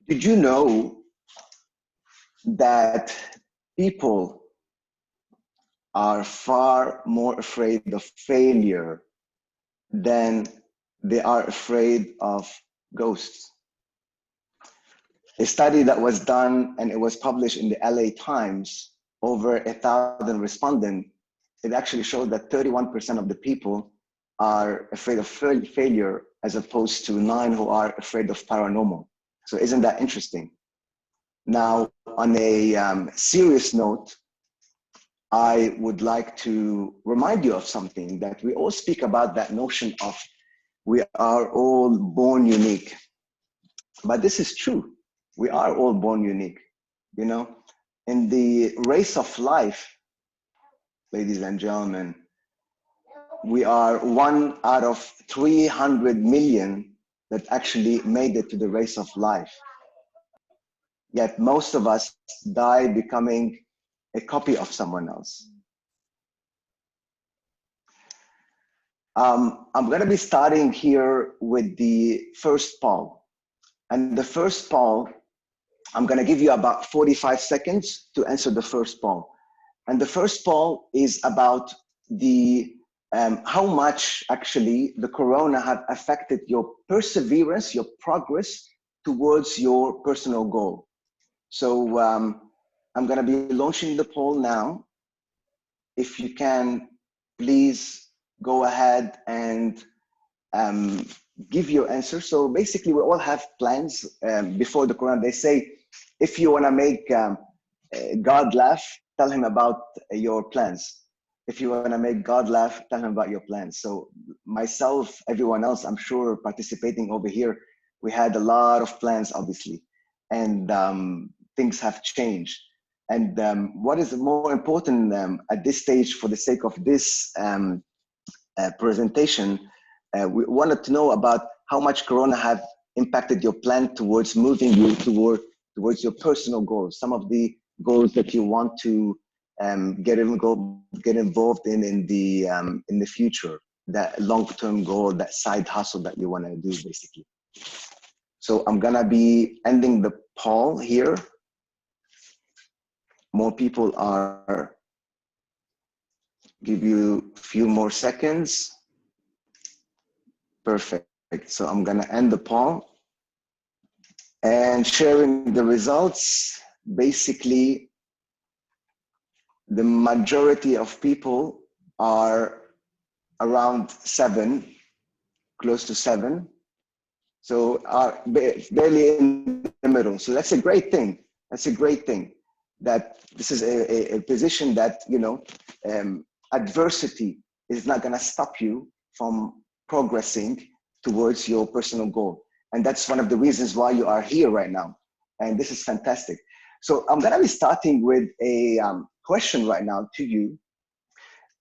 Did you know that people are far more afraid of failure than they are afraid of ghosts? A study that was done and it was published in the LA Times, over 1,000 respondents, it actually showed that 31% of the people are afraid of failure as opposed to 9 who are afraid of paranormal. So isn't that interesting? Now, on a serious note, I would like to remind you of something that we all speak about, that notion of we are all born unique. But this is true. We are all born unique. You know, in the race of life, ladies and gentlemen, we are 1 out of 300 million that actually made it to the race of life. Yet most of us die becoming a copy of someone else. I'm going to be starting here with the first poll. And the first poll, I'm going to give you about 45 seconds to answer the first poll. And the first poll is about the how much actually the corona have affected your perseverance, your progress towards your personal goal. So I'm going to be launching the poll now. If you can, please go ahead and give your answer. So basically, we all have plans before the corona. They say, if you want to make God laugh, tell him about your plans. If you want to make God laugh, tell him about your plans. So myself, everyone else, I'm sure participating over here, we had a lot of plans, obviously, and things have changed. And what is more important at this stage, for the sake of this presentation, we wanted to know about how much corona have impacted your plan towards moving you towards your personal goals, some of the goals that you want to get involved in the future, that long-term goal, that side hustle that you want to do, basically. So I'm gonna be ending the poll here. More people are, give you a few more seconds. Perfect. So I'm gonna end the poll and sharing the results. Basically, the majority of people are around 7, close to 7. So are barely in the middle. So that's a great thing. That's a great thing, that this is a position that, you know, adversity is not gonna stop you from progressing towards your personal goal. And that's one of the reasons why you are here right now. And this is fantastic. So I'm gonna be starting with a question right now to you.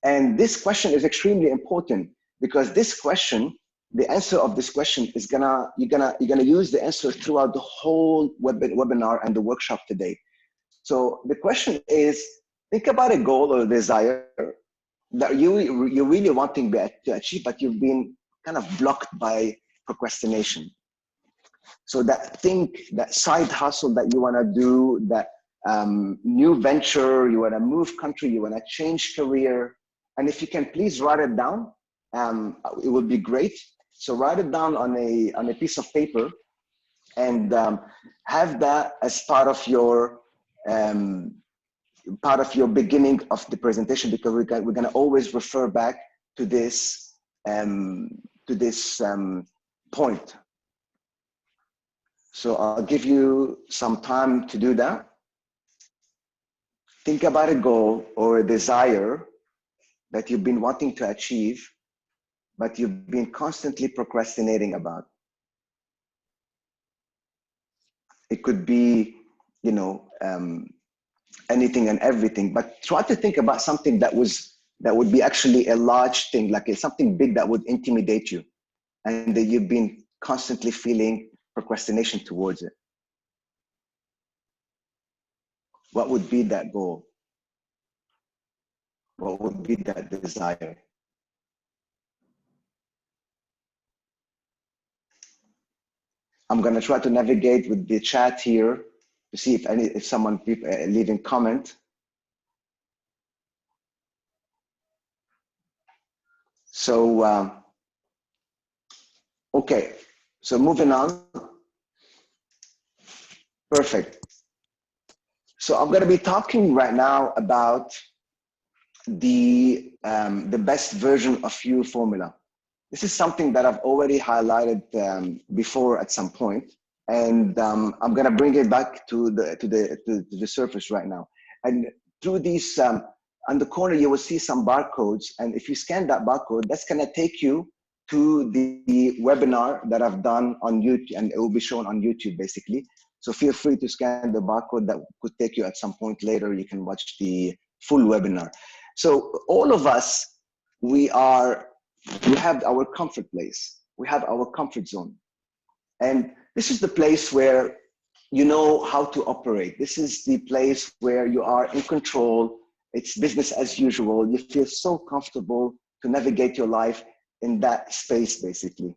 And this question is extremely important, because this question, the answer of this question is you're gonna use the answer throughout the whole webinar and the workshop today. So the question is, think about a goal or a desire that you're really wanting to achieve, but you've been kind of blocked by procrastination. So that thing, that side hustle that you want to do, that new venture, you want to move country, you want to change career. And if you can please write it down, it would be great. So write it down on a piece of paper, and have that as part of your beginning of the presentation, because we're going to always refer back to this point. So I'll give you some time to do that. Think about a goal or a desire that you've been wanting to achieve, but you've been constantly procrastinating about. It could be, you know, anything and everything, but try to think about something that would be actually a large thing, like something big that would intimidate you, and that you've been constantly feeling procrastination towards it. What would be that goal? What would be that desire? I'm going to try to navigate with the chat here to see if someone leaving comment. So, okay, so moving on. Perfect. So I'm going to be talking right now about the best version of you formula. This is something that I've already highlighted before at some point, and I'm going to bring it back to the surface right now. And through these, on the corner, you will see some barcodes, and if you scan that barcode, that's going to take you to the webinar that I've done on YouTube, and it will be shown on YouTube basically. So feel free to scan the barcode. That could take you at some point later. You can watch the full webinar. So all of us, we have our comfort place. We have our comfort zone. And this is the place where you know how to operate. This is the place where you are in control. It's business as usual. You feel so comfortable to navigate your life in that space, basically.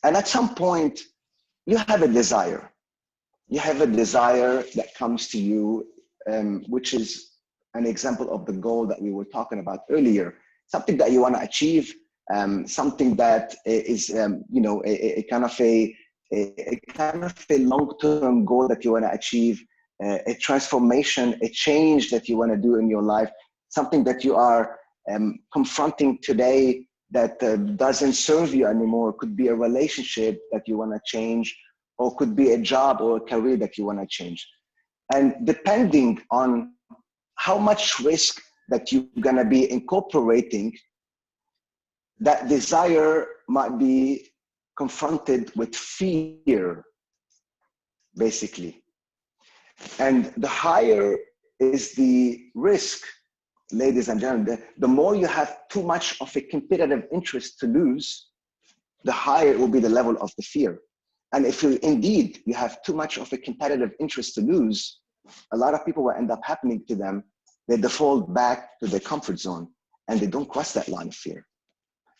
And at some point, you have a desire. You have a desire that comes to you, which is an example of the goal that we were talking about earlier. Something that you want to achieve, something that is, you know, a kind of a long-term goal that you want to achieve, a transformation, a change that you want to do in your life, something that you are confronting today that doesn't serve you anymore. It could be a relationship that you want to change, or could be a job or a career that you want to change. And depending on how much risk that you're going to be incorporating, that desire might be confronted with fear, basically. And the higher is the risk, ladies and gentlemen, the more you have too much of a competitive interest to lose, the higher it will be the level of the fear. And if you indeed you have too much of a competitive interest to lose, a lot of people will end up happening to them. They default back to their comfort zone and they don't cross that line of fear.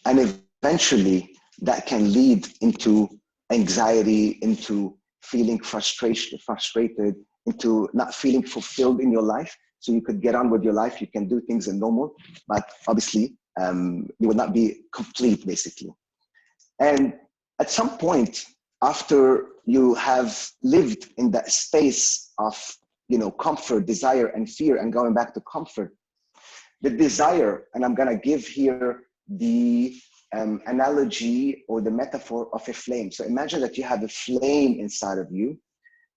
And eventually that can lead into anxiety, into feeling frustrated, into not feeling fulfilled in your life. So you could get on with your life, you can do things as normal, but obviously you will not be complete, basically. And at some point, after you have lived in that space of, you know, comfort, desire, and fear, and going back to comfort, the desire, and I'm gonna give here the analogy or the metaphor of a flame. So imagine that you have a flame inside of you,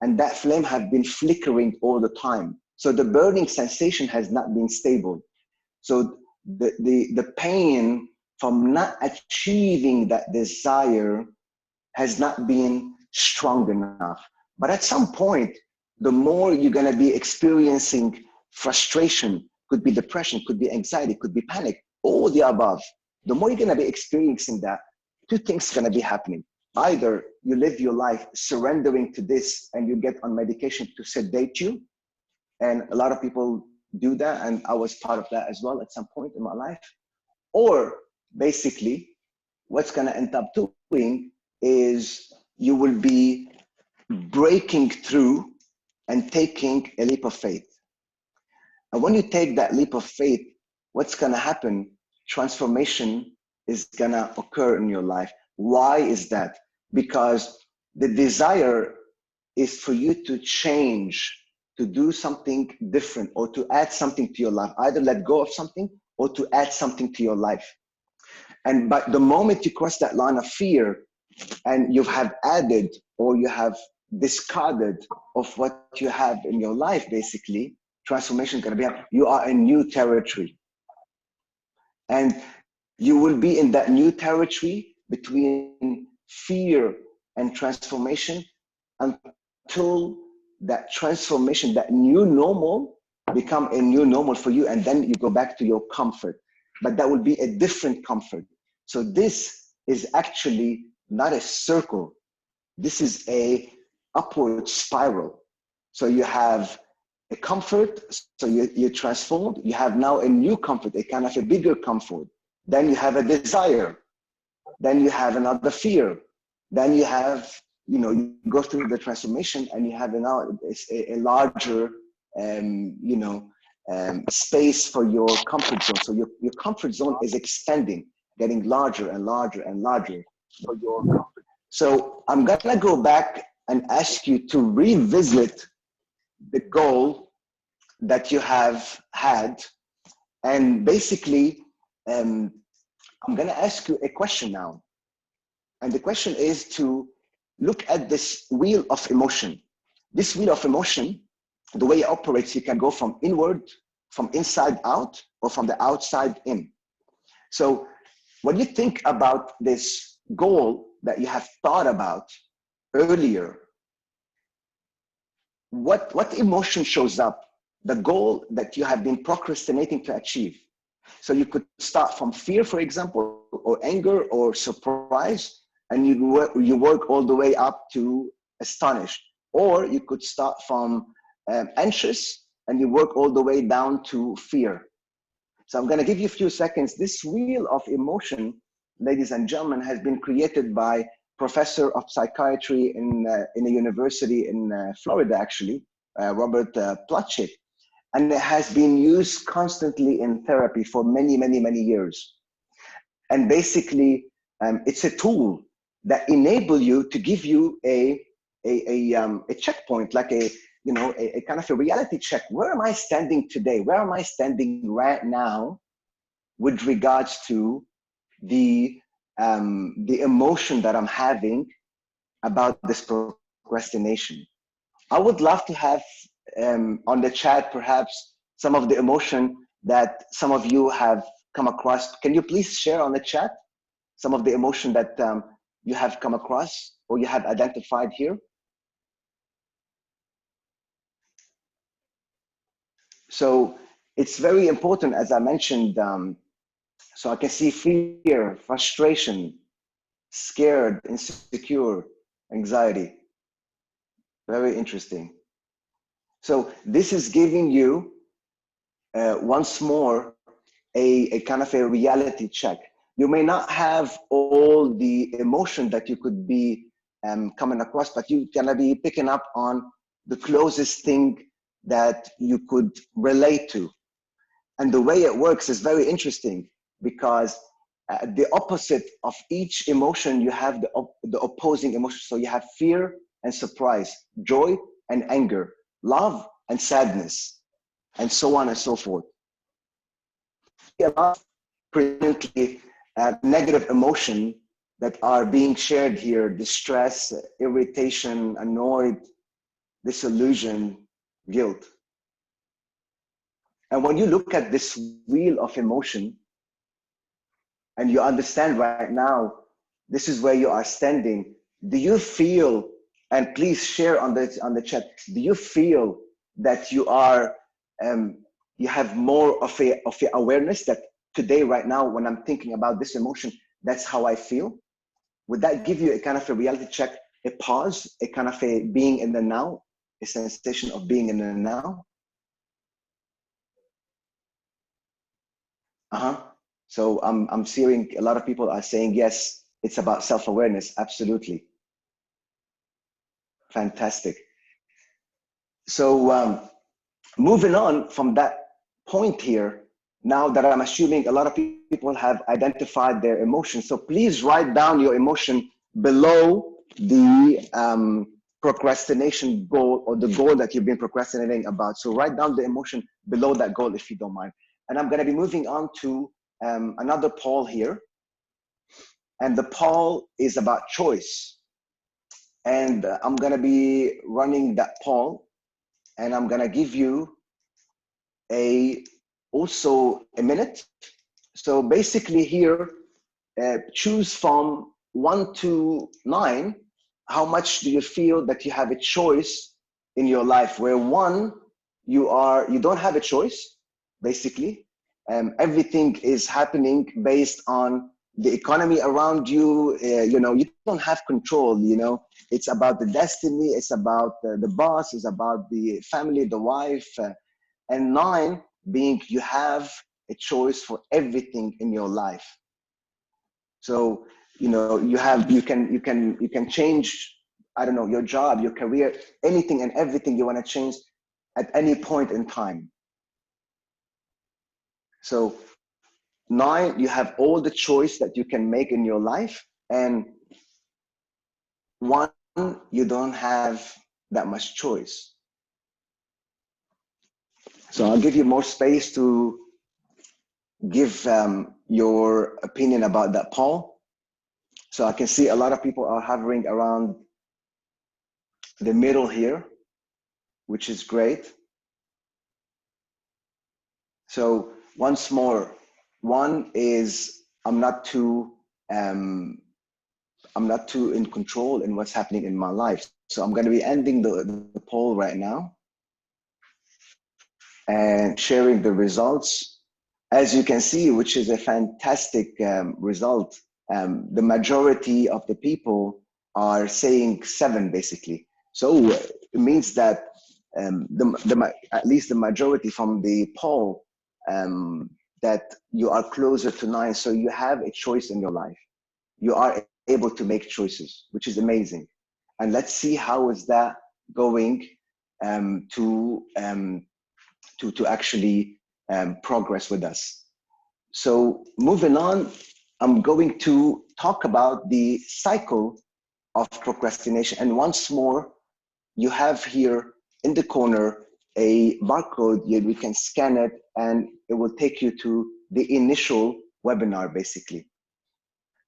and that flame has been flickering all the time. So the burning sensation has not been stable. So the pain from not achieving that desire has not been strong enough. But at some point, the more you're going to be experiencing frustration, could be depression, could be anxiety, could be panic, all the above. The more you're going to be experiencing that, two things are going to be happening. Either you live your life surrendering to this and you get on medication to sedate you. And a lot of people do that. And I was part of that as well at some point in my life. Or basically, what's going to end up doing is you will be breaking through and taking a leap of faith. And when you take that leap of faith, what's going to happen? Transformation is going to occur in your life. Why is that? Because the desire is for you to change, to do something different, or to add something to your life. Either let go of something or to add something to your life. And but the moment you cross that line of fear and you have added or you have discarded of what you have in your life, basically, transformation is going to be, you are in new territory. And you will be in that new territory between fear and transformation until that transformation, that new normal, become a new normal for you. And then you go back to your comfort. But that will be a different comfort. So this is actually not a circle. This is a upward spiral. So you have a comfort, so you transformed, you have now a new comfort, a kind of a bigger comfort. Then you have a desire. Then you have another fear. Then you have you go through the transformation and you have now a larger, space for your comfort zone. So your comfort zone is extending, getting larger and larger and larger for your comfort. So I'm gonna go back and ask you to revisit the goal that you have had. And basically, I'm gonna ask you a question now. And the question is to look at this wheel of emotion. This wheel of emotion, the way it operates, you can go from inward, from inside out, or from the outside in. So when you think about this goal that you have thought about earlier, what emotion shows up? The goal that you have been procrastinating to achieve. So you could start from fear, for example, or anger or surprise, and you work all the way up to astonished. Or you could start from anxious and you work all the way down to fear. So I'm going to give you a few seconds. This wheel of emotion, ladies and gentlemen, has been created by professor of psychiatry in a university in Florida, actually, Robert Plutchik. And it has been used constantly in therapy for many, many, many years. And basically, it's a tool that enables you to give you a checkpoint, like a kind of a reality check. Where am I standing today? Where am I standing right now with regards to the emotion that I'm having about this procrastination? I would love to have on the chat perhaps some of the emotion that some of you have come across. Can you please share on the chat some of the emotion that you have come across or you have identified here? So it's very important, as I mentioned. So I can see fear, frustration, scared, insecure, anxiety. Very interesting. So this is giving you once more a kind of a reality check. You may not have all the emotion that you could be coming across, but you're gonna be picking up on the closest thing that you could relate to. And the way it works is very interesting because the opposite of each emotion, you have the opposing emotion. So you have fear and surprise, joy and anger, love and sadness, and so on and so forth. A lot of predominantly negative emotion that are being shared here: distress, irritation, annoyed, disillusion, guilt. And when you look at this wheel of emotion and you understand right now, this is where you are standing, do you feel, and please share on the chat, do you feel that you are, you have more of a awareness that today, right now, when I'm thinking about this emotion, that's how I feel? Would that give you a kind of a reality check, a pause, a kind of a being in the now, a sensation of being in the now? So I'm seeing a lot of people are saying, yes, it's about self-awareness. Absolutely. Fantastic. So moving on from that point here, now that I'm assuming a lot of people have identified their emotions, so please write down your emotion below the procrastination goal or the goal that you've been procrastinating about. So write down the emotion below that goal if you don't mind. And I'm going to be moving on to another poll here. And the poll is about choice. And I'm going to be running that poll. And I'm going to give you also a minute. So basically here, choose from 1 to 9. How much do you feel that you have a choice in your life? Where 1, you don't have a choice, basically. Everything is happening based on the economy around you. You don't have control. It's about the destiny. It's about the boss. It's about the family, the wife. And 9 being you have a choice for everything in your life. So you can change I don't know, your job, your career, anything and everything you want to change at any point in time. So 9, you have all the choice that you can make in your life, and 1, you don't have that much choice. So I'll give you more space to give your opinion about that poll. So I can see a lot of people are hovering around the middle here, which is great. So once more, 1 is I'm not too in control in what's happening in my life. So I'm going to be ending the poll right now and sharing the results. As you can see, which is a fantastic result, the majority of the people are saying 7 basically. So it means that at least the majority from the poll that you are closer to 9. So you have a choice in your life. You are able to make choices, which is amazing. And let's see how is that going to actually progress with us. So moving on, I'm going to talk about the cycle of procrastination. And once more, you have here in the corner a barcode. We can scan it and it will take you to the initial webinar basically.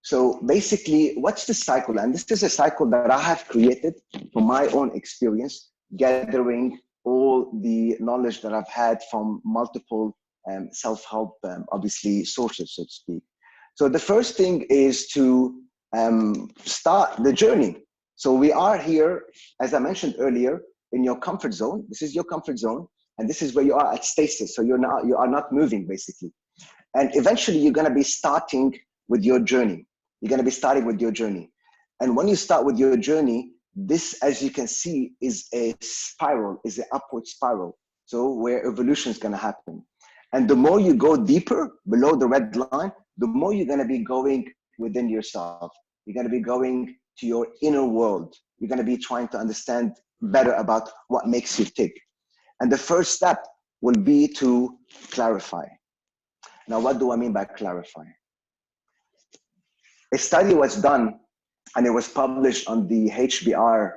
So basically, what's the cycle? And this is a cycle that I have created from my own experience, gathering all the knowledge that I've had from multiple self-help, obviously, sources, so to speak. So the first thing is to start the journey. So we are here, as I mentioned earlier, in your comfort zone. This is your comfort zone, and this is where you are at stasis. So you are not moving, basically. And eventually, you're going to be starting with your journey. You're going to be starting with your journey. And when you start with your journey, this, as you can see, is a spiral, is an upward spiral. So where evolution is going to happen. And the more you go deeper below the red line, the more you're going to be going within yourself. You're going to be going to your inner world. You're going to be trying to understand better about what makes you tick. And the first step will be to clarify. Now, what do I mean by clarify? A study was done and it was published on the HBR,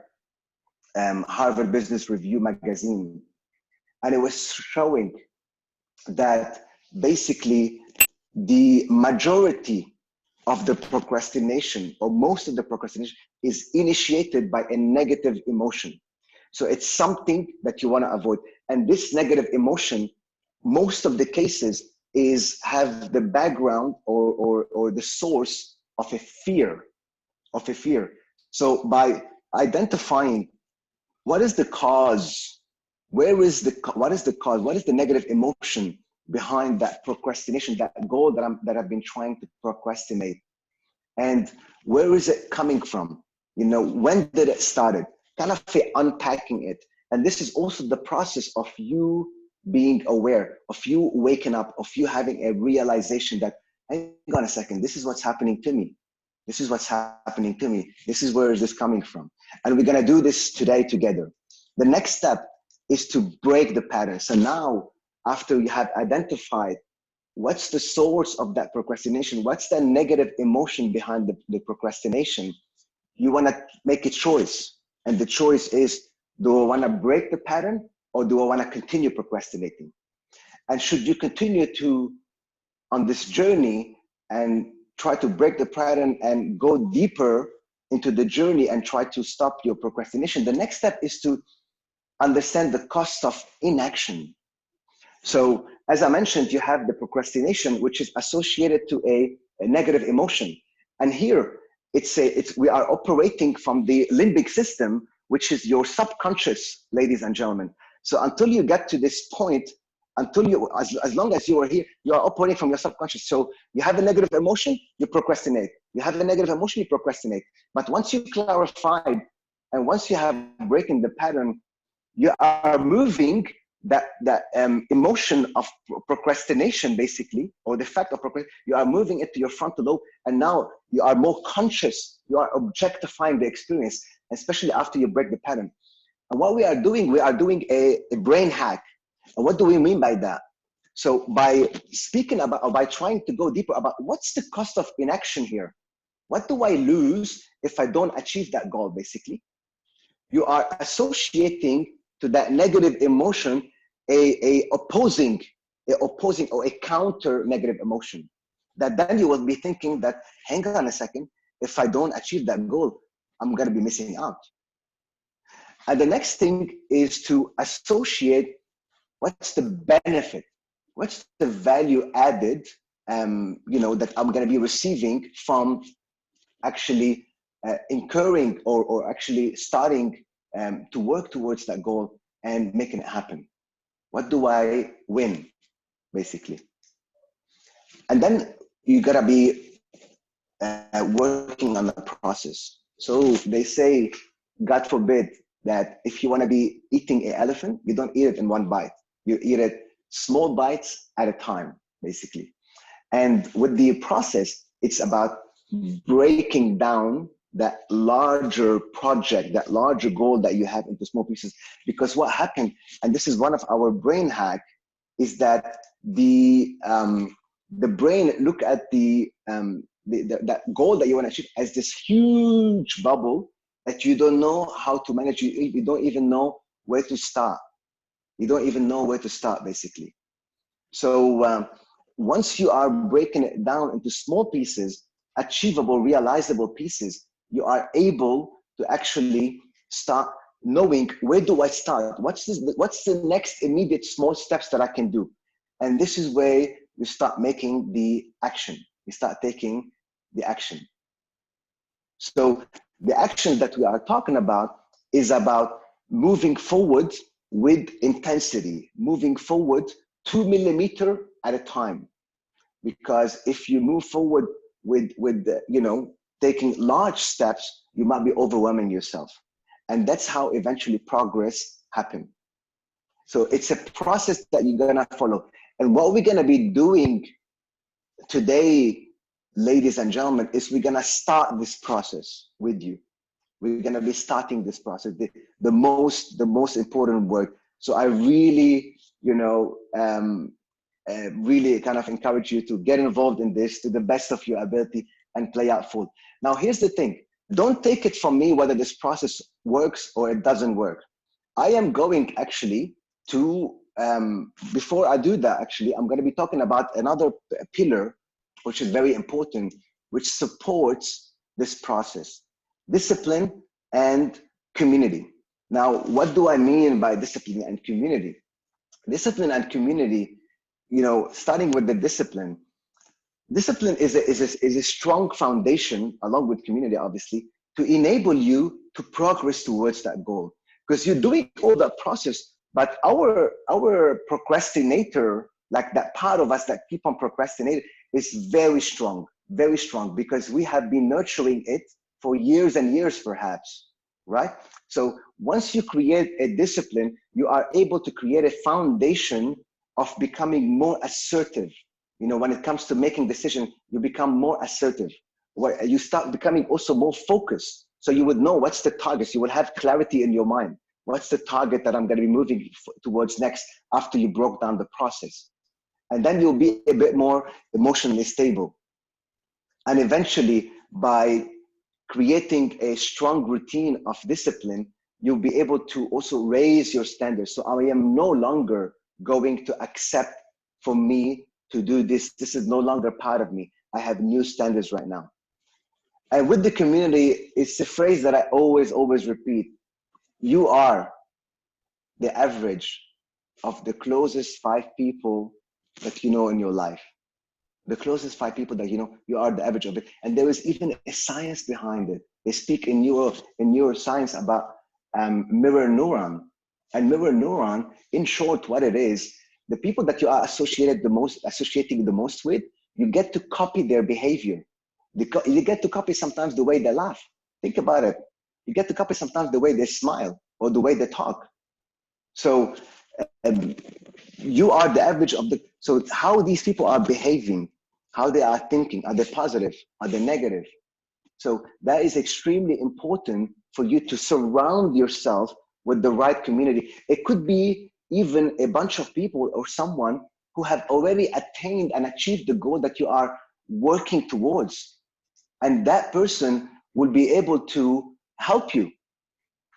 Harvard Business Review magazine. And it was showing that basically the majority of the procrastination, or most of the procrastination, is initiated by a negative emotion. So it's something that you want to avoid. And this negative emotion, most of the cases, have the background or the source of a fear, So by identifying what is the cause, what is the negative emotion behind that procrastination, that goal that I've been trying to procrastinate, and where is it coming from? When did it started? Kind of unpacking it. And this is also the process of you being aware, of you waking up, of you having a realization that, hang on a second, this is what's happening to me. This is what's happening to me. This is where is this coming from? And we're going to do this today together. The next step is to break the pattern. So now, after you have identified what's the source of that procrastination, what's the negative emotion behind the procrastination, you want to make a choice. And the choice is, do I want to break the pattern or do I want to continue procrastinating? And should you continue on this journey and try to break the pattern and go deeper into the journey and try to stop your procrastination, the next step is to understand the cost of inaction. So as I mentioned, you have the procrastination, which is associated to a negative emotion. And here we are operating from the limbic system, which is your subconscious, ladies and gentlemen. So until you get to this point, as long as you are here, you are operating from your subconscious. So you have a negative emotion, you procrastinate. You have a negative emotion, you procrastinate. But once you clarified and once you have breaking the pattern, you are moving that emotion of procrastination, basically, or the fact of procrastination, you are moving it to your frontal lobe, and now you are more conscious. You are objectifying the experience. especially after you break the pattern. And what we are doing a brain hack. And what do we mean by that? So by speaking about, or by trying to go deeper about what's the cost of inaction here? What do I lose if I don't achieve that goal, basically? You are associating to that negative emotion a opposing or a counter negative emotion. That then you will be thinking that, hang on a second, if I don't achieve that goal, I'm going to be missing out. And the next thing is to associate what's the benefit, what's the value added, that I'm going to be receiving from actually incurring or actually starting to work towards that goal and making it happen. What do I win, basically? And then you gotta be working on the process. So they say, God forbid, that if you want to be eating an elephant, you don't eat it in one bite. You eat it small bites at a time, basically. And with the process, it's about breaking down that larger project, that larger goal that you have into small pieces. Because what happened, and this is one of our brain hack, is that the brain look at that goal that you want to achieve as this huge bubble that you don't know how to manage. You don't even know where to start. You don't even know where to start, basically. So once you are breaking it down into small pieces, achievable, realizable pieces, you are able to actually start knowing, where do I start? What's the next immediate small steps that I can do? And this is where you start making the action. You start taking the action. So the action that we are talking about is about moving forward with intensity, moving forward 2 millimeters at a time. Because if you move forward with taking large steps, you might be overwhelming yourself. And that's how eventually progress happens. So it's a process that you're gonna follow. And what we're gonna be doing today, ladies and gentlemen, is we're gonna start this process with you. We're gonna be starting this process, the most important work. So I really, really kind of encourage you to get involved in this to the best of your ability and play out full. Now, here's the thing. Don't take it from me whether this process works or it doesn't work. I am going actually to, before I do that, actually, I'm going to be talking about another pillar, which is very important, which supports this process: discipline and community. Now, what do I mean by discipline and community? Discipline and community, starting with the discipline. Discipline is a strong foundation, along with community, obviously, to enable you to progress towards that goal. Because you're doing all that process, but our procrastinator, like that part of us that keep on procrastinating, is very strong, because we have been nurturing it for years and years, perhaps, right? So once you create a discipline, you are able to create a foundation of becoming more assertive. When it comes to making decisions, you become more assertive. You start becoming also more focused. So you would know what's the targets. You will have clarity in your mind. What's the target that I'm going to be moving towards next after you broke down the process? And then you'll be a bit more emotionally stable. And eventually, by creating a strong routine of discipline, you'll be able to also raise your standards. So I am no longer going to accept for me to do this. This is no longer part of me. I have new standards right now. And with the community, it's a phrase that I always repeat. You are the average of the closest 5 people that you know in your life. The closest 5 people that you know, you are the average of it. And there is even a science behind it. They speak in neuroscience about mirror neuron. And mirror neuron, in short, what it is, the people that you are associating the most with, you get to copy their behavior. You get to copy sometimes the way they laugh. Think about it. You get to copy sometimes the way they smile or the way they talk. So you are the average of the, so how these people are behaving, how they are thinking, are they positive, are they negative? So that is extremely important for you to surround yourself with the right community. It could be even a bunch of people or someone who have already attained and achieved the goal that you are working towards. And that person will be able to help you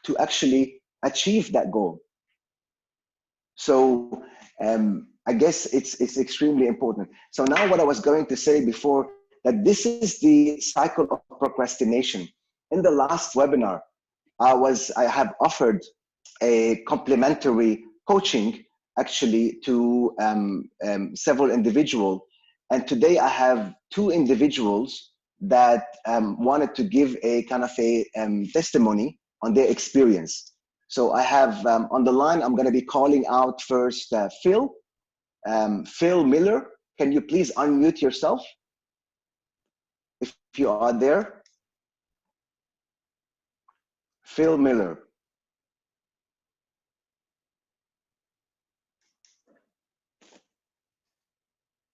to actually achieve that goal. So I guess it's extremely important. So now what I was going to say before, that this is the cycle of procrastination. In the last webinar, I have offered a complimentary coaching actually to several individuals. And today I have two individuals that wanted to give a kind of a testimony on their experience. So I have on the line, I'm going to be calling out first Phil. Phil Miller, can you please unmute yourself if you are there? Phil Miller.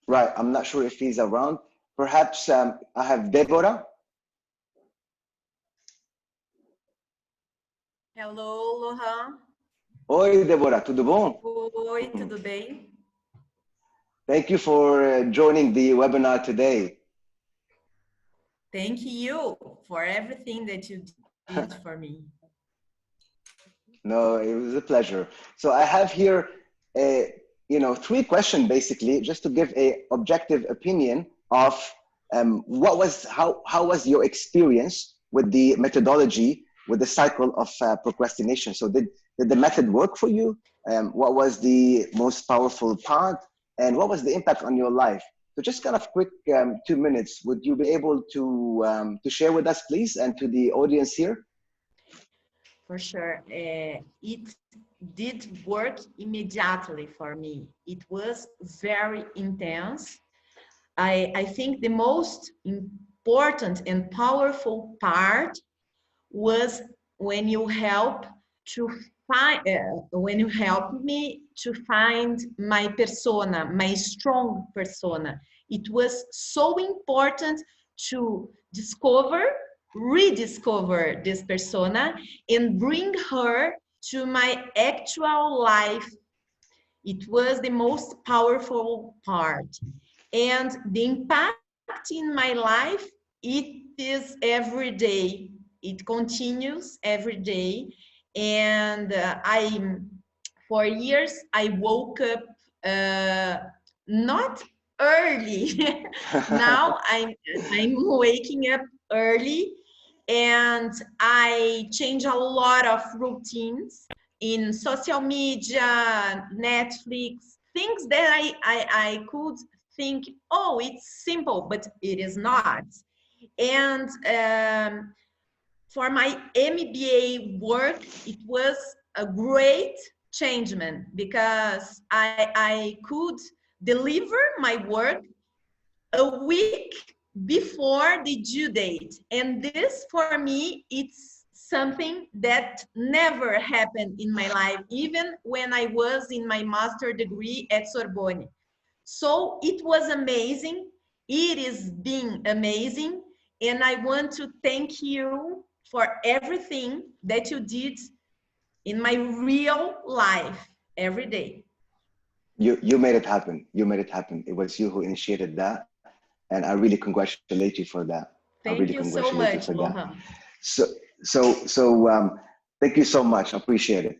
Right, I'm not sure if he's around. Perhaps I have Deborah. Hello, Lohan. Oi, Deborah, tudo bom? Oi, tudo bem? Thank you for joining the webinar today. Thank you for everything that you did for me. No, it was a pleasure. So I have here, three questions basically, just to give a objective opinion of how was your experience with the methodology, with the cycle of procrastination. So did the method work for you? What was the most powerful part, and what was the impact on your life? So just kind of quick 2 minutes. Would you be able to share with us, please, and to the audience here? For sure. It did work immediately for me. It was very intense. I think the most important and powerful part was when you help to find, when you helped me to find my persona, my strong persona. It was so important to rediscover this persona and bring her to my actual life. It was the most powerful part. And the impact in my life, it is every day. It continues every day. And for years, I woke up not early. Now I'm waking up early, and I change a lot of routines in social media, Netflix, things that I could think, oh, it's simple, but it is not. And for my MBA work, it was a great changement because I could deliver my work a week before the due date. And this for me, it's something that never happened in my life, even when I was in my master degree at Sorbonne. So it was amazing. It is being amazing. And I want to thank you for everything that you did in my real life every day. You made it happen. You made it happen. It was you who initiated that, and I really congratulate you for that. I really Thank you so congratulate you much, for that. Lohan. So thank you so much. I appreciate it.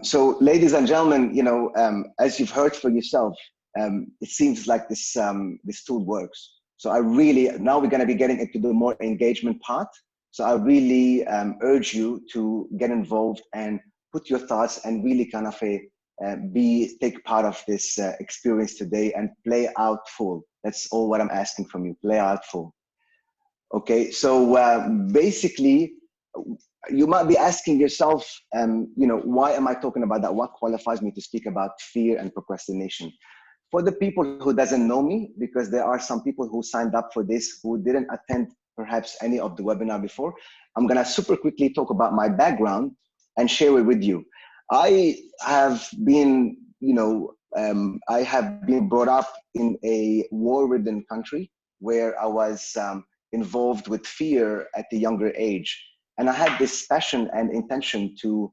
So, ladies and gentlemen, as you've heard for yourself, it seems like this tool works. So I really, now we're going to be getting into the more engagement part. So I really urge you to get involved and put your thoughts and really kind of take part of this experience today and play out full. That's all what I'm asking from you. Play out full. Okay. So basically, you might be asking yourself, why am I talking about that? What qualifies me to speak about fear and procrastination? For the people who doesn't know me, because there are some people who signed up for this who didn't attend perhaps any of the webinar before, I'm gonna super quickly talk about my background and share it with you. I have been, I have been brought up in a war-ridden country where I was involved with fear at a younger age. And I had this passion and intention to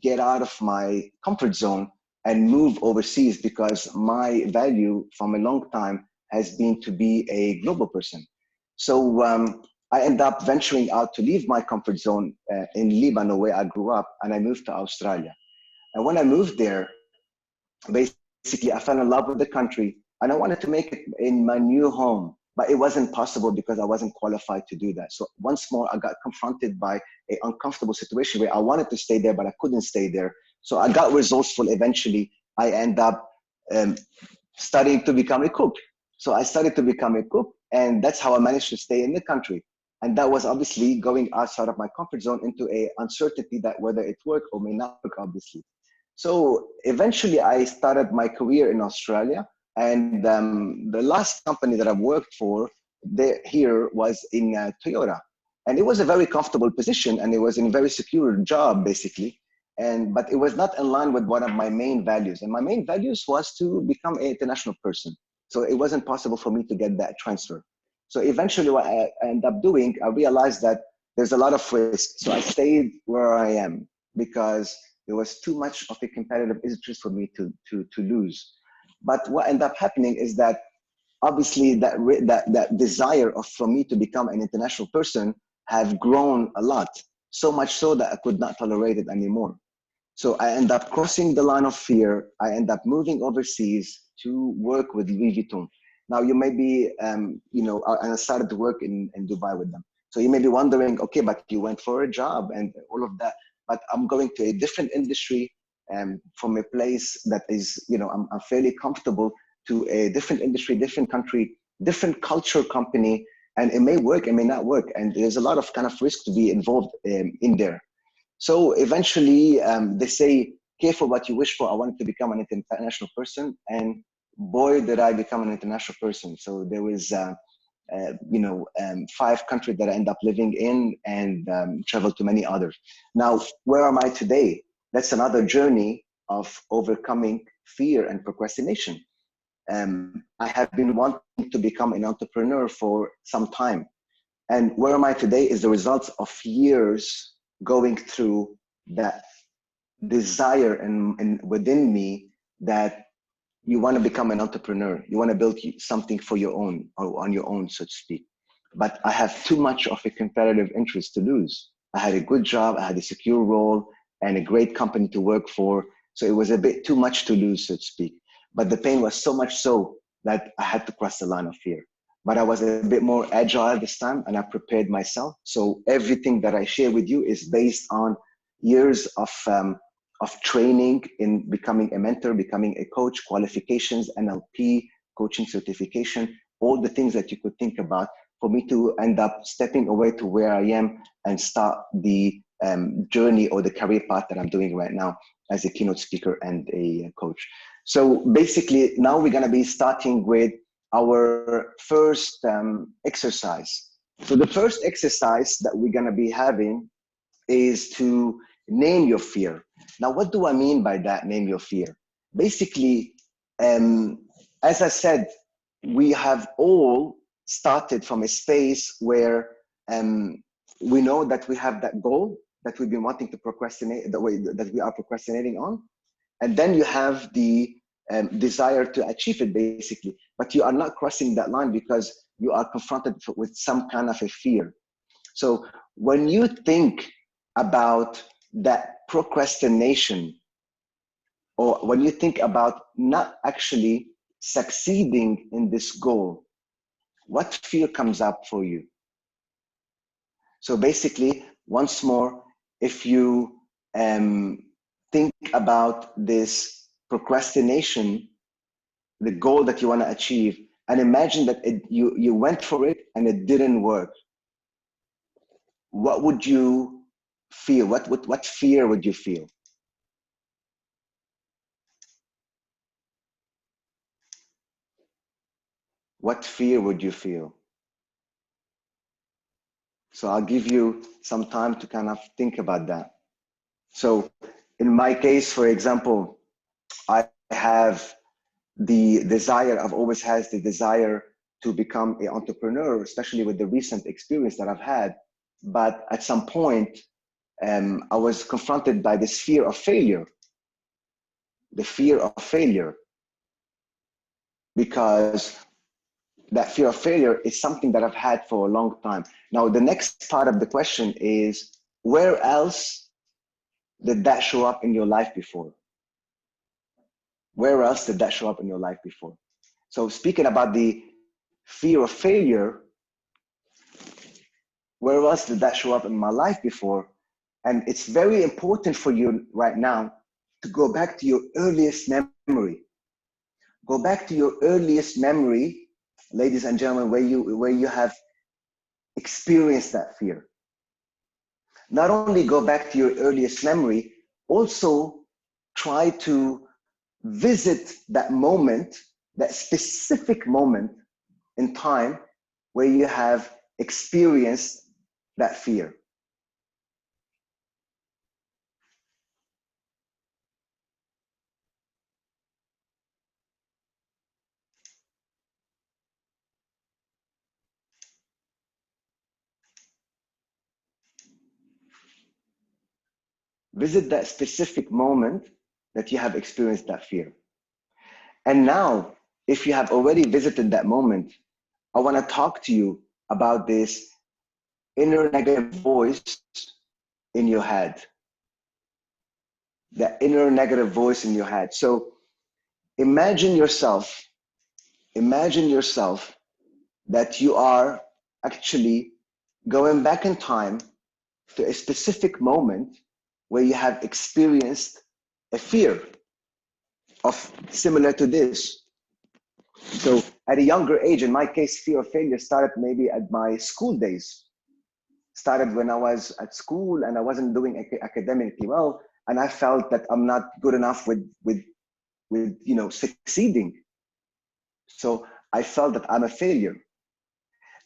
get out of my comfort zone and move overseas, because my value from a long time has been to be a global person. So I ended up venturing out to leave my comfort zone in Lebanon, where I grew up, and I moved to Australia. And when I moved there, basically I fell in love with the country, and I wanted to make it in my new home, but it wasn't possible because I wasn't qualified to do that. So once more, I got confronted by an uncomfortable situation where I wanted to stay there, but I couldn't stay there. So I got resourceful. Eventually, I end up studying to become a cook. So I started to become a cook, and that's how I managed to stay in the country. And that was obviously going outside of my comfort zone into a uncertainty that whether it worked or may not work, obviously. So eventually I started my career in Australia, and the last company that I've worked for here was in Toyota. And it was a very comfortable position, and it was a very secure job, basically. But it was not in line with one of my main values. And my main values was to become an international person. So it wasn't possible for me to get that transfer. So eventually what I ended up doing, I realized that there's a lot of risk. So I stayed where I am because there was too much of a competitive interest for me to lose. But what ended up happening is that obviously that desire for me to become an international person have grown a lot, so much so that I could not tolerate it anymore. So I end up crossing the line of fear. I end up moving overseas to work with Louis Vuitton. Now you may be, and I started to work in Dubai with them. So you may be wondering, okay, but you went for a job and all of that. But I'm going to a different industry from a place that is, I'm fairly comfortable, to a different industry, different country, different culture company. And it may work, it may not work. And there's a lot of kind of risk to be involved in there. So eventually they say, careful what you wish for. I wanted to become an international person, and boy, did I become an international person. So there was, 5 countries that I end up living in, and traveled to many others. Now, where am I today? That's another journey of overcoming fear and procrastination. I have been wanting to become an entrepreneur for some time. And where am I today is the result of years going through that desire and within me that you want to become an entrepreneur. You want to build something for your own, or on your own, so to speak. But I have too much of a competitive interest to lose. I had a good job, I had a secure role, and a great company to work for. So it was a bit too much to lose, so to speak. But the pain was so much so that I had to cross the line of fear. But I was a bit more agile this time, and I prepared myself. So everything that I share with you is based on years of training in becoming a mentor, becoming a coach, qualifications, NLP, coaching certification, all the things that you could think about for me to end up stepping away to where I am and start the journey or the career path that I'm doing right now as a keynote speaker and a coach. So basically now we're going to be starting with our first exercise. So the first exercise that we're going to be having is to name your fear. Now, what do I mean by that, name your fear? Basically, as I said, we have all started from a space where we know that we have that goal that we've been wanting to procrastinate, the way that we are procrastinating on. And then you have the desire to achieve it, basically. But you are not crossing that line because you are confronted with some kind of a fear. So when you think about that procrastination, or when you think about not actually succeeding in this goal, what fear comes up for you? So basically, once more, if you think about this procrastination, the goal that you want to achieve, and imagine that you went for it and it didn't work, what would you feel? What fear would you feel? What fear would you feel? So I'll give you some time to kind of think about that. So in my case, for example, I have the desire, I've always had the desire to become an entrepreneur, especially with the recent experience that I've had. but at some point, I was confronted by this fear of failure, the fear of failure, because that fear of failure is something that I've had for a long time. Now, the next part of the question is, where else did that show up in your life before? Where else did that show up in your life before? So speaking about the fear of failure, where else did that show up in my life before? And it's very important for you right now to go back to your earliest memory. Go back to your earliest memory, ladies and gentlemen, where you have experienced that fear. Not only go back to your earliest memory, also try to visit that moment, that specific moment in time where you have experienced that fear. Visit that specific moment that you have experienced that fear. And now, if you have already visited that moment, I want to talk to you about this inner negative voice in your head. That inner negative voice in your head. So imagine yourself that you are actually going back in time to a specific moment where you have experienced a fear of similar to this. So at a younger age, in my case, fear of failure started maybe at my school days. Started when I was at school and I wasn't doing academically well, and I felt that I'm not good enough with succeeding. So I felt that I'm a failure.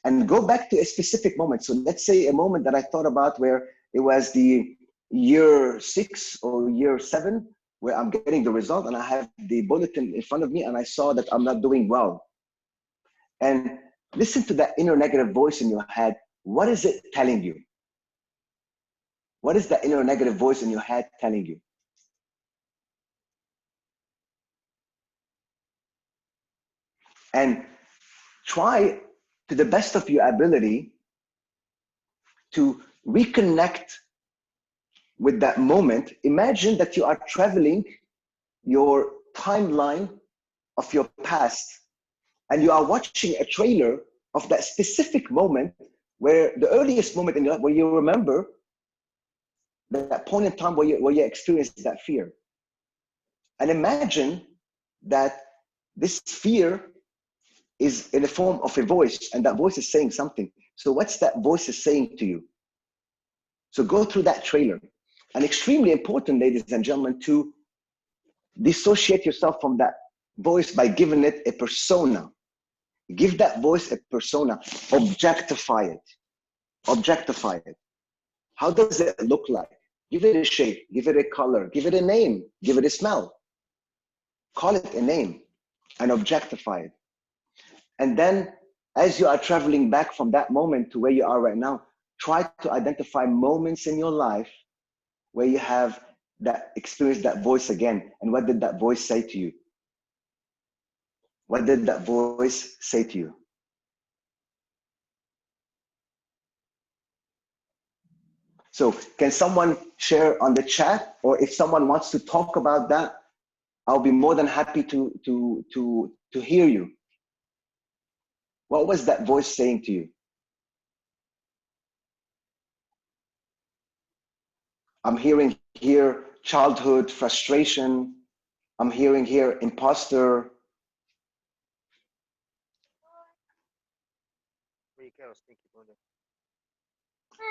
And go back to a specific moment. So let's say a moment that I thought about where it was the year 6 or year 7, where I'm getting the result and I have the bulletin in front of me and I saw that I'm not doing well. And listen to that inner negative voice in your head. What is it telling you? What is that inner negative voice in your head telling you? And try to the best of your ability to reconnect with that moment. Imagine that you are traveling your timeline of your past and you are watching a trailer of that specific moment where the earliest moment in your life where you remember that point in time where you experienced that fear. And imagine that this fear is in the form of a voice, and that voice is saying something. So what's that voice is saying to you? So go through that trailer. And extremely important, ladies and gentlemen, to dissociate yourself from that voice by giving it a persona. Give that voice a persona. Objectify it. Objectify it. How does it look like? Give it a shape, give it a color, give it a name, give it a smell. Call it a name and objectify it. And then as you are traveling back from that moment to where you are right now, try to identify moments in your life where you have that experience, that voice again. And what did that voice say to you? What did that voice say to you? So can someone share on the chat, or if someone wants to talk about that, I'll be more than happy to hear you. What was that voice saying to you? I'm hearing here childhood frustration. I'm hearing here imposter.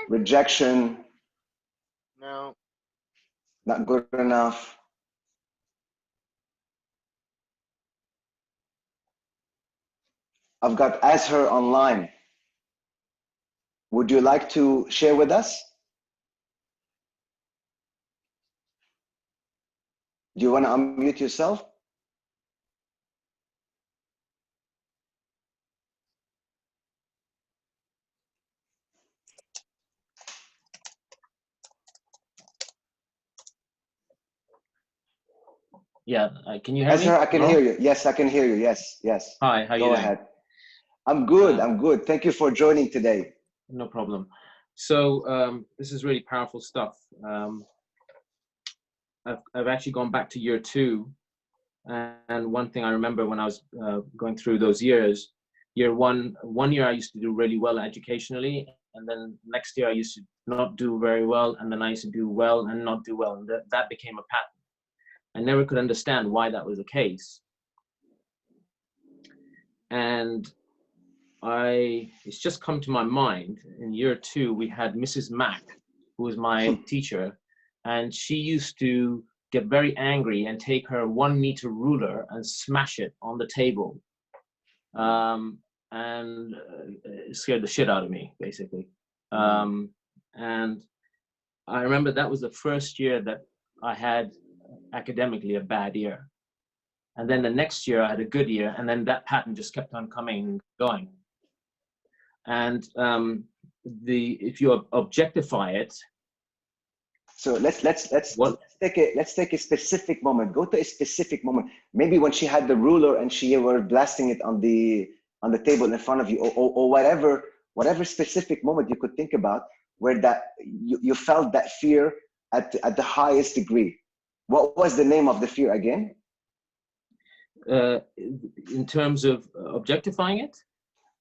Rejection. No. Not good enough. I've got Azher online. Would you like to share with us? Do you want to unmute yourself? Yeah, can you hear me? Ezra, I can Hello? hear you. Yes, I can hear you. Yes, yes. Hi, how you Go doing? ahead. I'm good. Uh, I'm good. Thank you for joining today. No problem. So this is really powerful stuff. I've actually gone back to year 2, and one thing I remember when I was going through those years, year one year I used to do really well educationally, and then next year I used to not do very well, and then I used to do well and not do well, and that became a pattern. I never could understand why that was the case, and it's just come to my mind. In year 2, we had Mrs. Mack, who was my teacher, and she used to get very angry and take her 1-meter ruler and smash it on the table. And it scared the shit out of me, basically. And I remember that was the first year that I had academically a bad year. And then the next year I had a good year, and then that pattern just kept on coming and going. And if you objectify it, so let's take a specific moment. Go to a specific moment. Maybe when she had the ruler and she were blasting it on the table in front of you, or whatever specific moment you could think about where that you felt that fear at the highest degree. What was the name of the fear again? In terms of objectifying it.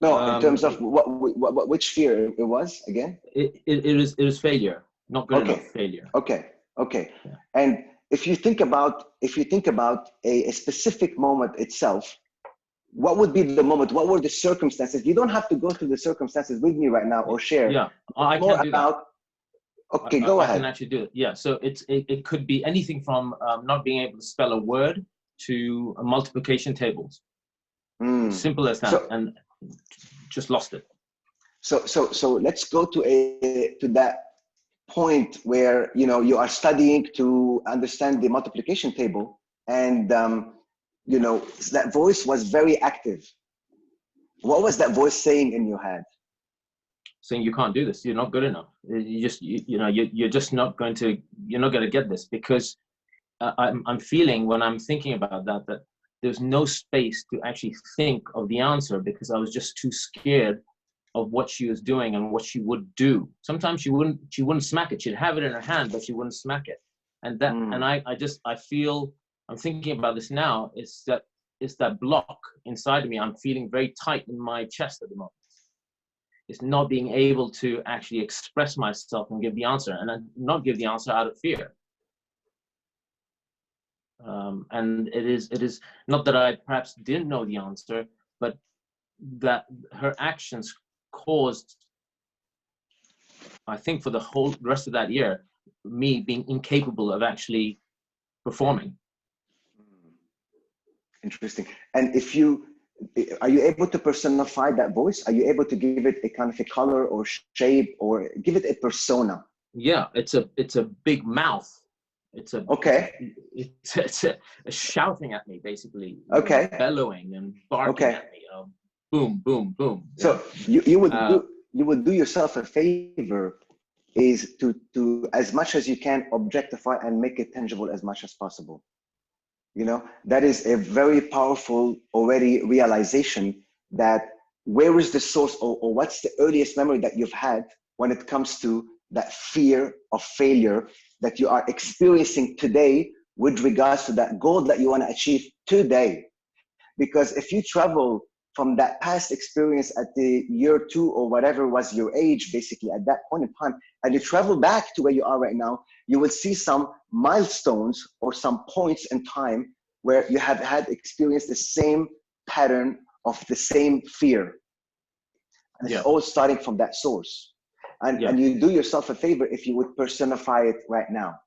No, in terms of which fear it was again? It was failure, not good enough failure. Okay. Yeah. And if you think about a specific moment itself, what would be the moment? What were the circumstances? You don't have to go through the circumstances with me right now or share. Yeah, I can do that. Okay, go ahead. I can actually do it. Yeah, so it could be anything from not being able to spell a word to multiplication tables. Simple as that, and just lost it. So let's go to that point where you are studying to understand the multiplication table, and that voice was very active. What was that voice saying in your head? Saying you can't do this. You're not good enough. You're just not going to. You're not going to get this, because I'm feeling when I'm thinking about that there's no space to actually think of the answer, because I was just too scared of what she was doing and what she would do. Sometimes she wouldn't smack it. She'd have it in her hand, but she wouldn't smack it. And that, and I feel, I'm thinking about this now, it's that block inside of me. I'm feeling very tight in my chest at the moment. It's not being able to actually express myself and give the answer, and not give the answer out of fear. And it is not that I perhaps didn't know the answer, but that her actions caused, I think, for the whole rest of that year, me being incapable of actually performing. Interesting. And are you able to personify that voice? Are you able to give it a kind of a color or shape, or give it a persona? Yeah, it's a big mouth. It's a shouting at me, basically. Okay. Bellowing and barking at me. Boom, boom, boom. So you would do yourself a favor, is to as much as you can objectify and make it tangible as much as possible. That is a very powerful already realization that where is the source, or what's the earliest memory that you've had when it comes to that fear of failure that you are experiencing today with regards to that goal that you want to achieve today. Because if you travel from that past experience at the year 2 or whatever was your age, basically at that point in time, and you travel back to where you are right now, you will see some milestones or some points in time where you have had experienced the same pattern of the same fear. And it's all starting from that source. And you do yourself a favor if you would personify it right now.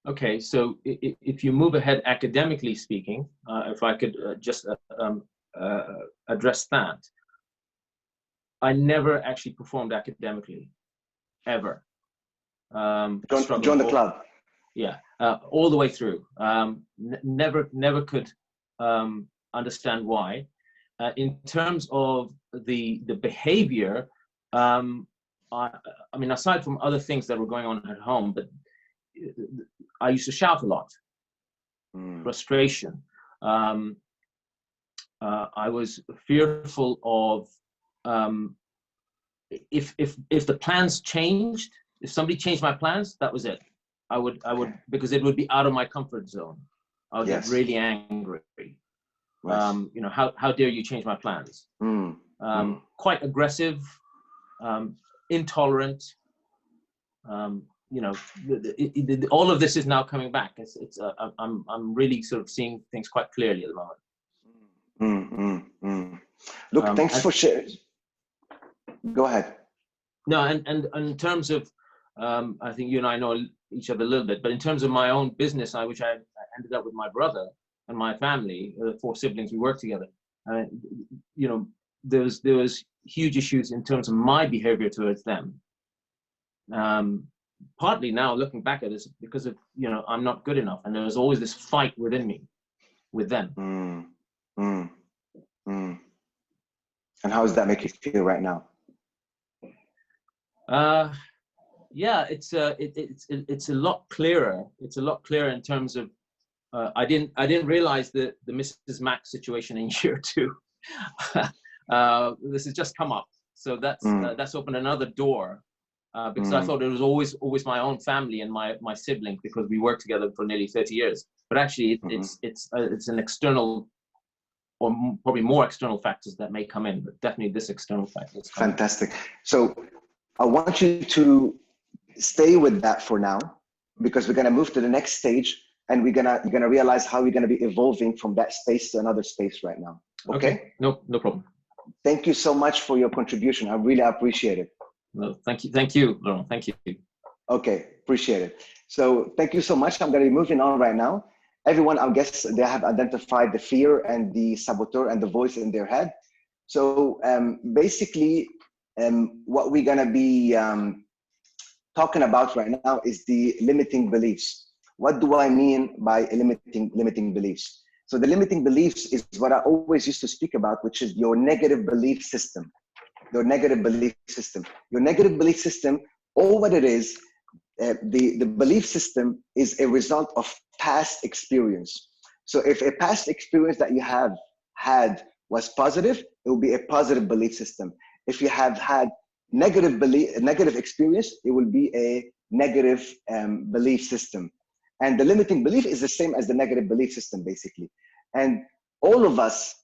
Okay, so if you move ahead academically speaking, if I could just address that, I never actually performed academically, ever. Join the club. Yeah, all the way through. Never could understand why. In terms of the behavior, I mean, aside from other things that were going on at home, but I used to shout a lot. frustration. I was fearful of if the plans changed, if somebody changed my plans, that was it. I would because it would be out of my comfort zone. I would get really angry. You know, how dare you change my plans? Quite aggressive, intolerant. You know, all of this is now coming back. I'm really sort of seeing things quite clearly at the moment. Look, thanks for sharing. Go ahead. No, and in terms of, I think you and I know each other a little bit, but in terms of my own business, which I ended up with my brother and my family, 4 siblings, we worked together. You know, there was huge issues in terms of my behavior towards them. Partly now looking back at it because of, you know, I'm not good enough, and there was always this fight within me with them. And how does that make you feel right now? Yeah, it's a lot clearer. It's a lot clearer in terms of I didn't realize the Mrs. Max situation in year 2. This has just come up, so that's opened another door. Because I thought it was always my own family and my siblings, because we worked together for nearly 30 years. But actually, it's an external, or probably more external factors that may come in. But definitely this external factor. Fantastic. So I want you to stay with that for now, because we're going to move to the next stage, and you're gonna realize how we're going to be evolving from that space to another space right now. Okay? No problem. Thank you so much for your contribution. I really appreciate it. No, thank you, Laurent. Thank you. Okay, appreciate it. So thank you so much. I'm going to be moving on right now. Everyone, I guess they have identified the fear and the saboteur and the voice in their head. So basically, what we're going to be talking about right now is the limiting beliefs. What do I mean by limiting beliefs? So the limiting beliefs is what I always used to speak about, which is your negative belief system. Your negative belief system. Your negative belief system, all what it is, the belief system is a result of past experience. So if a past experience that you have had was positive, it will be a positive belief system. If you have had negative experience, it will be a negative belief system. And the limiting belief is the same as the negative belief system, basically. And all of us,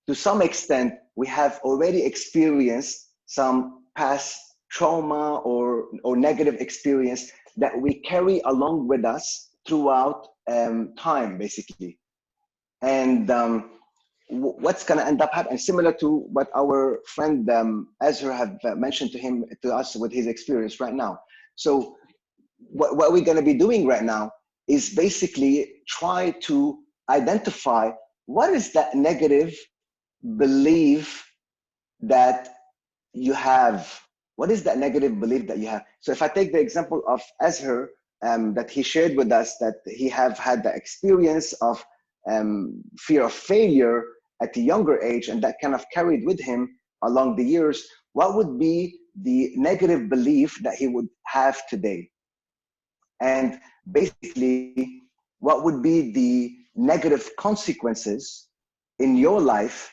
to some extent, we have already experienced some past trauma or negative experience that we carry along with us throughout time, basically. And what's going to end up happening, similar to what our friend Ezra have mentioned to us with his experience right now. So what we're going to be doing right now is basically try to identify what is that negative belief that you have. What is that negative belief that you have? So if I take the example of Ezra, that he shared with us, that he have had the experience of fear of failure at a younger age, and that kind of carried with him along the years, what would be the negative belief that he would have today? And basically, what would be the negative consequences in your life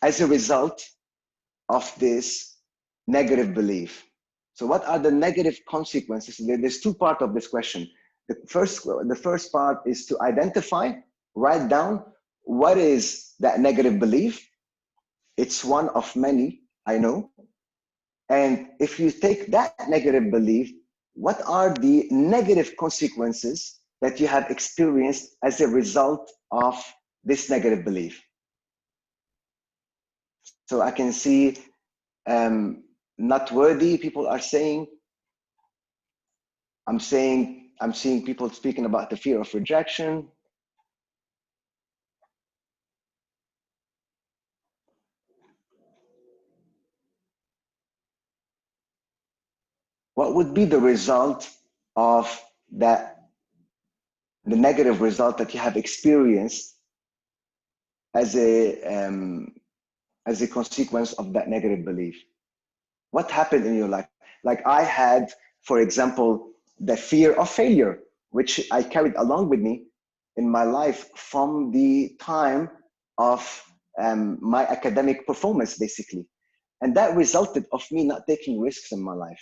as a result of this negative belief? So what are the negative consequences? There's 2 parts of this question. The first part is to identify, write down what is that negative belief. It's one of many, I know. And if you take that negative belief, what are the negative consequences that you have experienced as a result of this negative belief? So I can see not worthy, people are saying. I'm seeing people speaking about the fear of rejection. What would be the result of that, the negative result that you have experienced as a consequence of that negative belief? What happened in your life? Like I had, for example, the fear of failure, which I carried along with me in my life from the time of my academic performance, basically. And that resulted of me not taking risks in my life.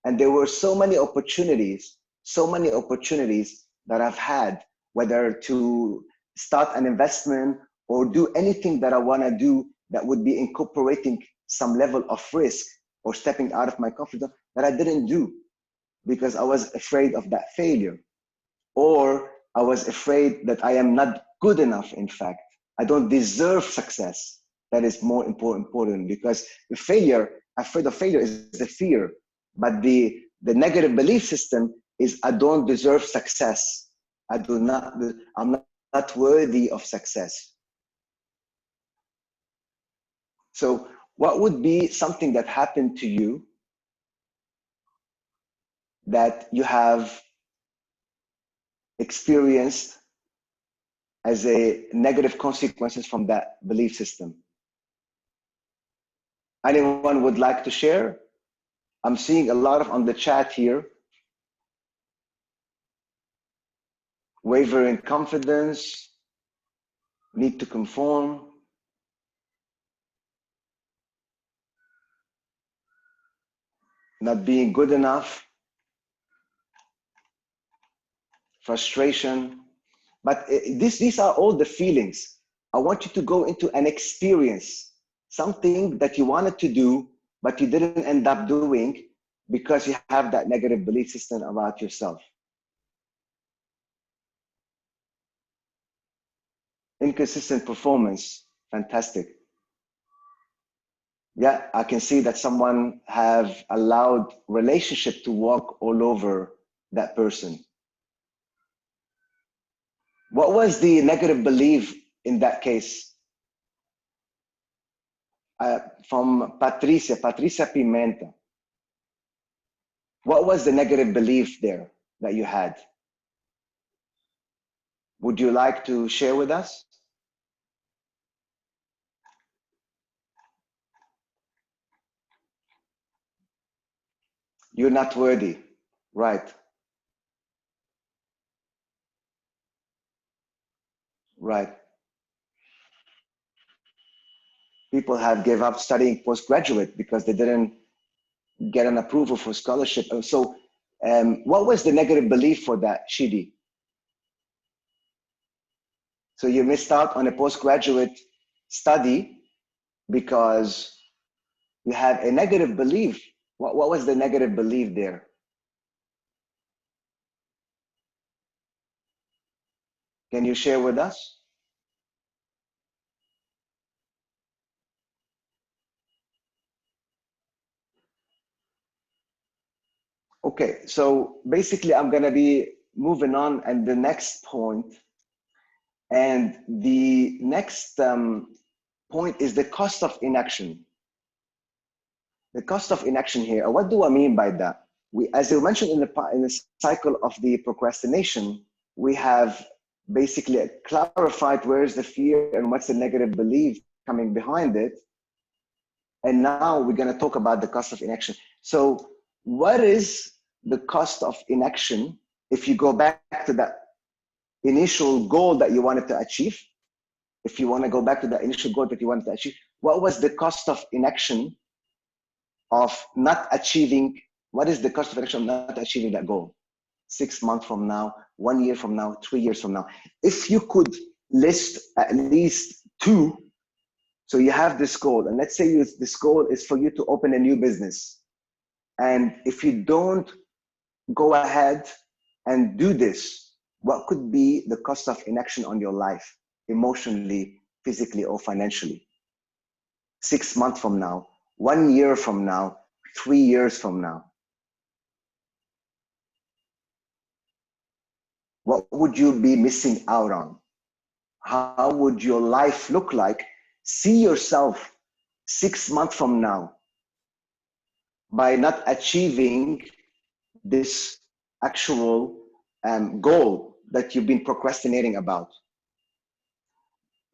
And there were so many opportunities that I've had, whether to start an investment or do anything that I want to do that would be incorporating some level of risk or stepping out of my comfort zone, that I didn't do because I was afraid of that failure, or I was afraid that I am not good enough. In fact, I don't deserve success. That is more important, because the failure, afraid of failure, is the fear, but the negative belief system is I don't deserve success. I'm not worthy of success. So what would be something that happened to you that you have experienced as a negative consequences from that belief system? Anyone would like to share? I'm seeing a lot of on the chat here. Wavering confidence, need to conform. Not being good enough. Frustration. But these are all the feelings. I want you to go into an experience, something that you wanted to do, but you didn't end up doing because you have that negative belief system about yourself. Inconsistent performance, fantastic. Yeah, I can see that someone have allowed relationship to walk all over that person. What was the negative belief in that case? From Patricia Pimenta. What was the negative belief there that you had? Would you like to share with us? You're not worthy, right? Right. People have gave up studying postgraduate because they didn't get an approval for scholarship. So what was the negative belief for that, Shidi? So you missed out on a postgraduate study because you had a negative belief. What was the negative belief there? Can you share with us? Okay, so basically I'm gonna be moving on, and the next point, and the next point is the cost of inaction. The cost of inaction here, what do I mean by that? As you mentioned in the cycle of the procrastination, we have basically clarified where is the fear and what's the negative belief coming behind it. And now we're gonna talk about the cost of inaction. So what is the cost of inaction if you go back to that initial goal that you wanted to achieve? If you wanna go back to that initial goal that you wanted to achieve, what was the cost of inaction of not achieving? What is the cost of inaction of not achieving that goal? 6 months from now, 1 year from now, 3 years from now. If you could list at least 2, so you have this goal, and let's say this goal is for you to open a new business. And if you don't go ahead and do this, what could be the cost of inaction on your life, emotionally, physically, or financially? 6 months from now, 1 year from now, 3 years from now. What would you be missing out on? How would your life look like? See yourself 6 months from now by not achieving this actual goal that you've been procrastinating about.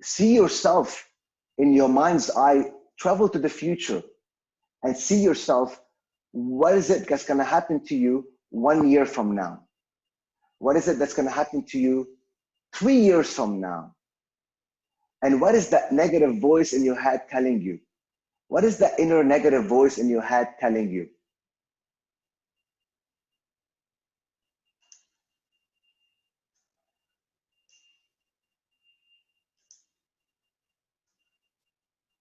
See yourself in your mind's eye, travel to the future and see yourself, what is it that's gonna happen to you 1 year from now? What is it that's gonna happen to you 3 years from now? And what is that negative voice in your head telling you? What is that inner negative voice in your head telling you?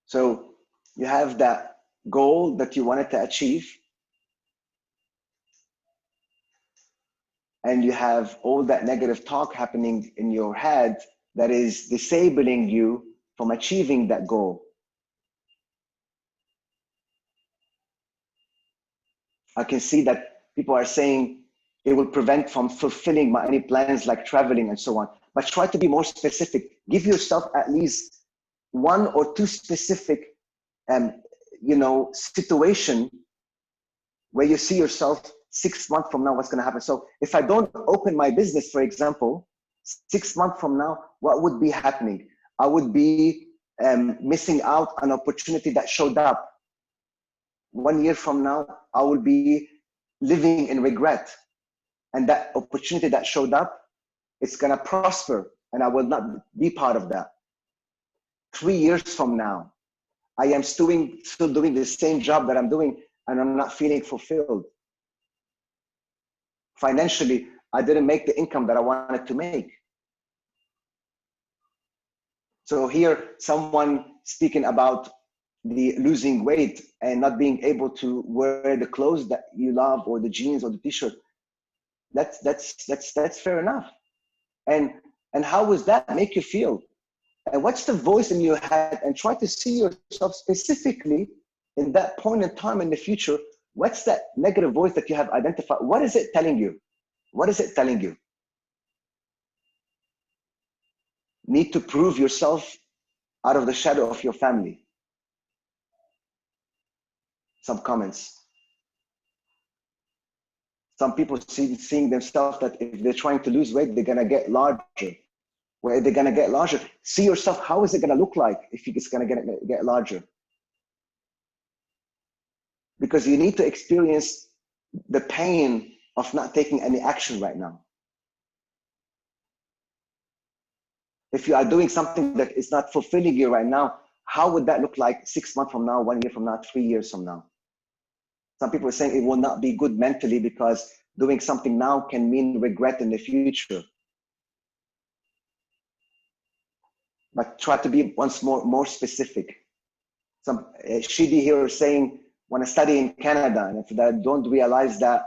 So you have that goal that you wanted to achieve, and you have all that negative talk happening in your head that is disabling you from achieving that goal. I can see that people are saying it will prevent from fulfilling my any plans like traveling and so on. But try to be more specific. Give yourself at least 1 or 2 specific situation where you see yourself 6 months from now, what's going to happen. So if I don't open my business, for example, 6 months from now, what would be happening? I would be missing out on an opportunity that showed up. 1 year from now, I will be living in regret. And that opportunity that showed up, it's going to prosper, and I will not be part of that. 3 years from now, I am still doing the same job that I'm doing, and I'm not feeling fulfilled. Financially, I didn't make the income that I wanted to make. So here, someone speaking about the losing weight and not being able to wear the clothes that you love, or the jeans or the t-shirt, that's fair enough. And how does that make you feel? And what's the voice in your head? And try to see yourself specifically in that point in time in the future. What's that negative voice that you have identified? What is it telling you? What is it telling you? Need to prove yourself out of the shadow of your family. Some comments. Some people seeing themselves that if they're trying to lose weight, they're gonna get larger. Where they're gonna get larger. See yourself, how is it gonna look like if it's gonna get larger? Because you need to experience the pain of not taking any action right now. If you are doing something that is not fulfilling you right now, how would that look like 6 months from now, 1 year from now, 3 years from now? Some people are saying it will not be good mentally because doing something now can mean regret in the future. But try to be once more specific. Some Shidi here is saying, when I study in Canada, and if I don't realize that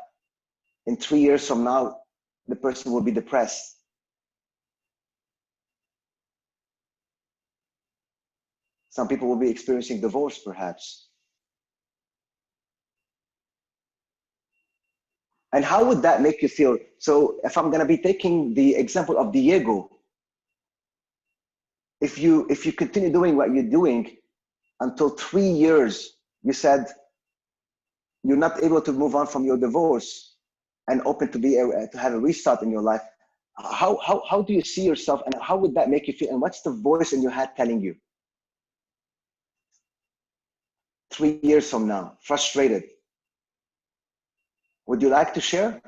in 3 years from now, the person will be depressed. Some people will be experiencing divorce, perhaps. And how would that make you feel? So if I'm gonna be taking the example of Diego, if you continue doing what you're doing until 3 years, you said you're not able to move on from your divorce and open to have a restart in your life, how do you see yourself, and how would that make you feel? And what's the voice in your head telling you? 3 years from now, frustrated. Would you like to share?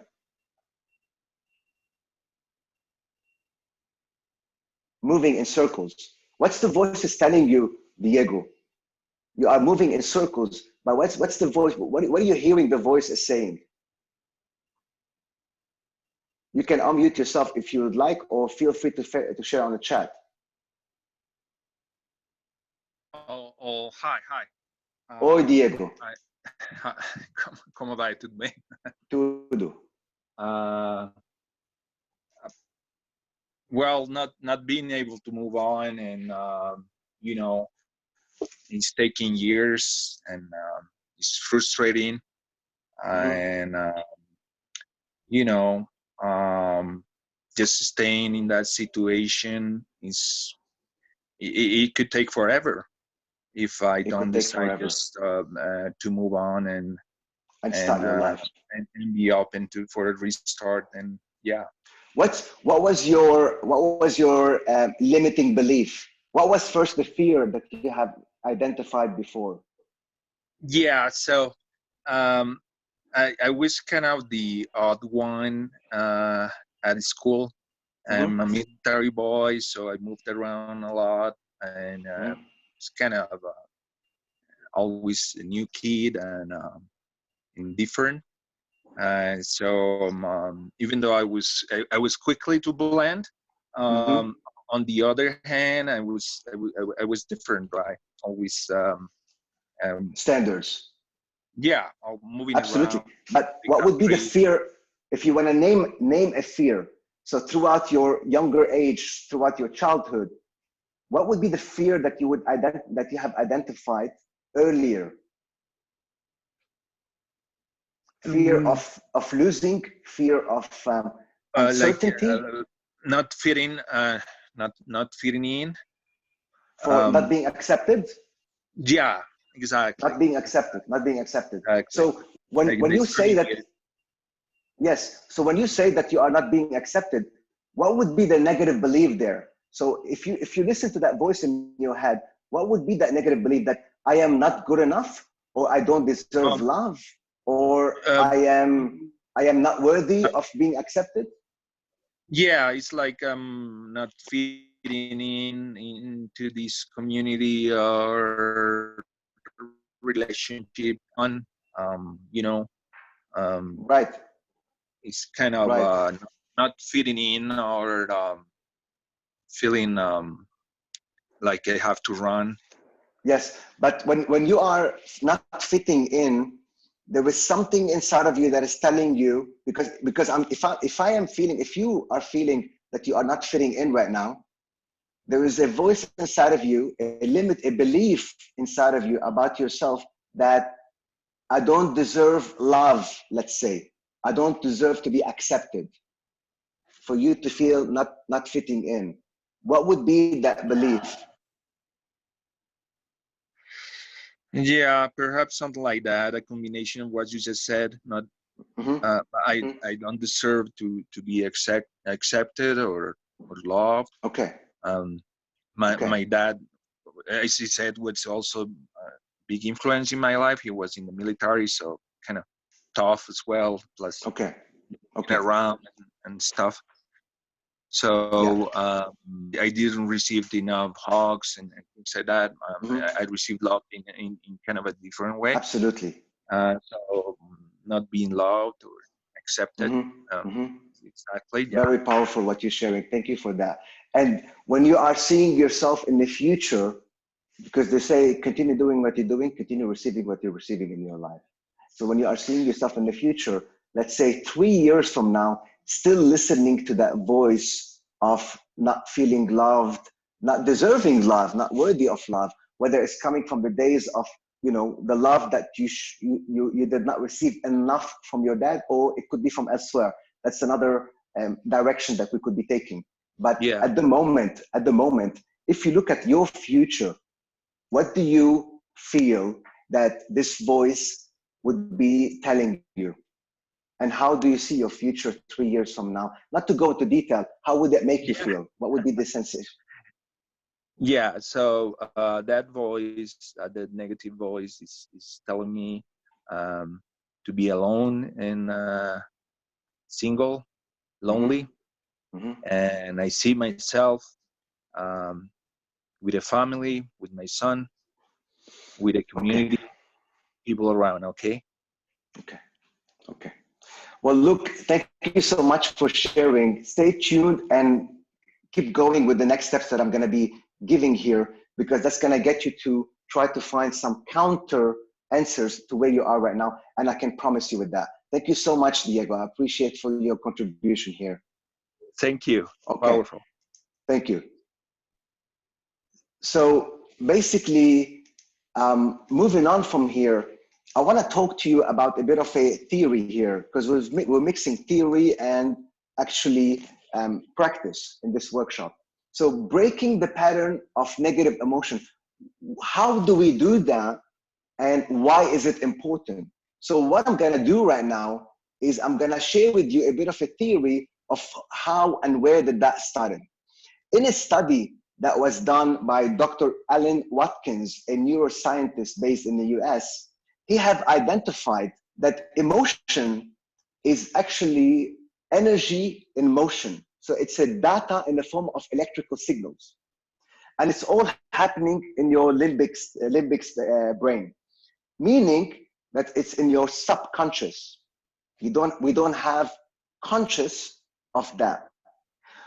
Moving in circles. What's the voice is telling you, Diego? You are moving in circles, but what's the voice? What are you hearing the voice is saying? You can unmute yourself if you would like, or feel free to share on the chat. Hi. Oi, Diego. Como vai? Tudo bem? Tudo. Well, not being able to move on, and it's taking years, and it's frustrating, and just staying in that situation it could take forever if I don't decide just to move on and start your life and be open for a restart. And yeah. What was your limiting belief? What was first the fear that you have identified before? Yeah, so I was kind of the odd one at school, I'm a military boy, so I moved around a lot, and it's kind of always a new kid and indifferent. So even though I was quickly to blend, on the other hand, I was different, right? Always standards. Yeah, moving Absolutely. around. But what would be the fear, if you want to name a fear? So throughout your younger age, throughout your childhood, what would be the fear that you have identified earlier? Fear of losing, fear of uncertainty, like not fitting, not fitting in, for not being accepted. Yeah, exactly. Not being accepted. Exactly. So when you say that, yes. So when you say that you are not being accepted, what would be the negative belief there? So if you listen to that voice in your head, what would be that negative belief that I am not good enough, or I don't deserve love, or I am not worthy of being accepted? Yeah, it's like I'm not fitting into this community or relationship on, right. It's kind of right. not fitting in, or feeling like I have to run. Yes, but when you are not fitting in, there is something inside of you that is telling you, because if you are feeling that you are not fitting in right now, there is a voice inside of you, a belief inside of you about yourself that I don't deserve love, let's say. I don't deserve to be accepted. For you to feel not fitting in, what would be that belief? Yeah, perhaps something like that. A combination of what you just said. Not, I don't deserve to be accepted or loved. Okay. My dad, as he said, was also a big influence in my life. He was in the military, so kind of tough as well. Plus, around and stuff. So I didn't receive enough hugs and things like that. I received love in kind of a different way. Absolutely. So not being loved or accepted. Exactly. Yeah. Very powerful what you're sharing. Thank you for that. And when you are seeing yourself in the future, because they say continue doing what you're doing, continue receiving what you're receiving in your life. So when you are seeing yourself in the future, let's say 3 years from now, still listening to that voice of not feeling loved, not deserving love, not worthy of love, whether it's coming from the days of the love that you did not receive enough from your dad, or it could be from elsewhere. That's another direction that we could be taking. But at the moment, if you look at your future, what do you feel that this voice would be telling you? And how do you see your future 3 years from now? Not to go into detail, how would that make you feel? What would be the sensation? Yeah, so that voice, the negative voice is telling me to be alone and single, lonely. And I see myself with a family, with my son, with a community, people around, okay? Okay. Well, look, thank you so much for sharing. Stay tuned and keep going with the next steps that I'm going to be giving here, because that's going to get you to try to find some counter answers to where you are right now. And I can promise you with that. Thank you so much, Diego. I appreciate for your contribution here. Thank you. Okay. Powerful. Thank you. So basically, moving on from here, I want to talk to you about a bit of a theory here, because we're mixing theory and actually practice in this workshop. So breaking the pattern of negative emotion, how do we do that, and why is it important? So what I'm going to do right now is I'm going to share with you a bit of a theory of how and where did that started. In a study that was done by Dr. Alan Watkins, a neuroscientist based in the US, he have identified that emotion is actually energy in motion. So it's a data in the form of electrical signals. And it's all happening in your limbic brain, meaning that it's in your subconscious. We don't have conscious of that.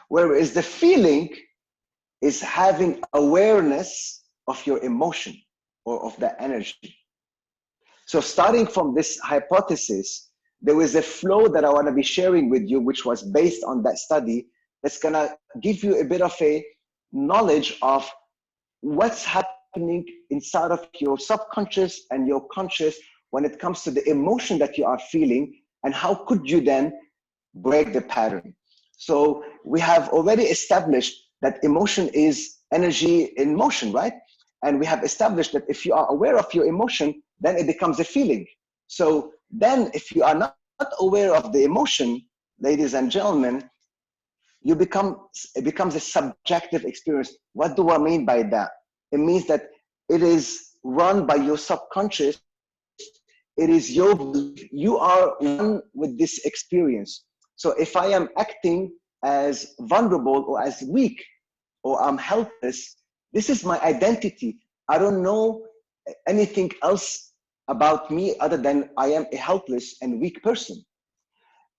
Whereas the feeling is having awareness of your emotion or of the energy. So starting from this hypothesis, there was a flow that I want to be sharing with you, which was based on that study, that's going to give you a bit of a knowledge of what's happening inside of your subconscious and your conscious when it comes to the emotion that you are feeling, and how could you then break the pattern. So we have already established that emotion is energy in motion, right? And we have established that if you are aware of your emotion, then it becomes a feeling. So then if you are not aware of the emotion, ladies and gentlemen, it becomes a subjective experience. What do I mean by that? It means that it is run by your subconscious. It is you are one with this experience. So if I am acting as vulnerable or as weak or I'm helpless, this is my identity. I don't know anything else about me other than I am a helpless and weak person.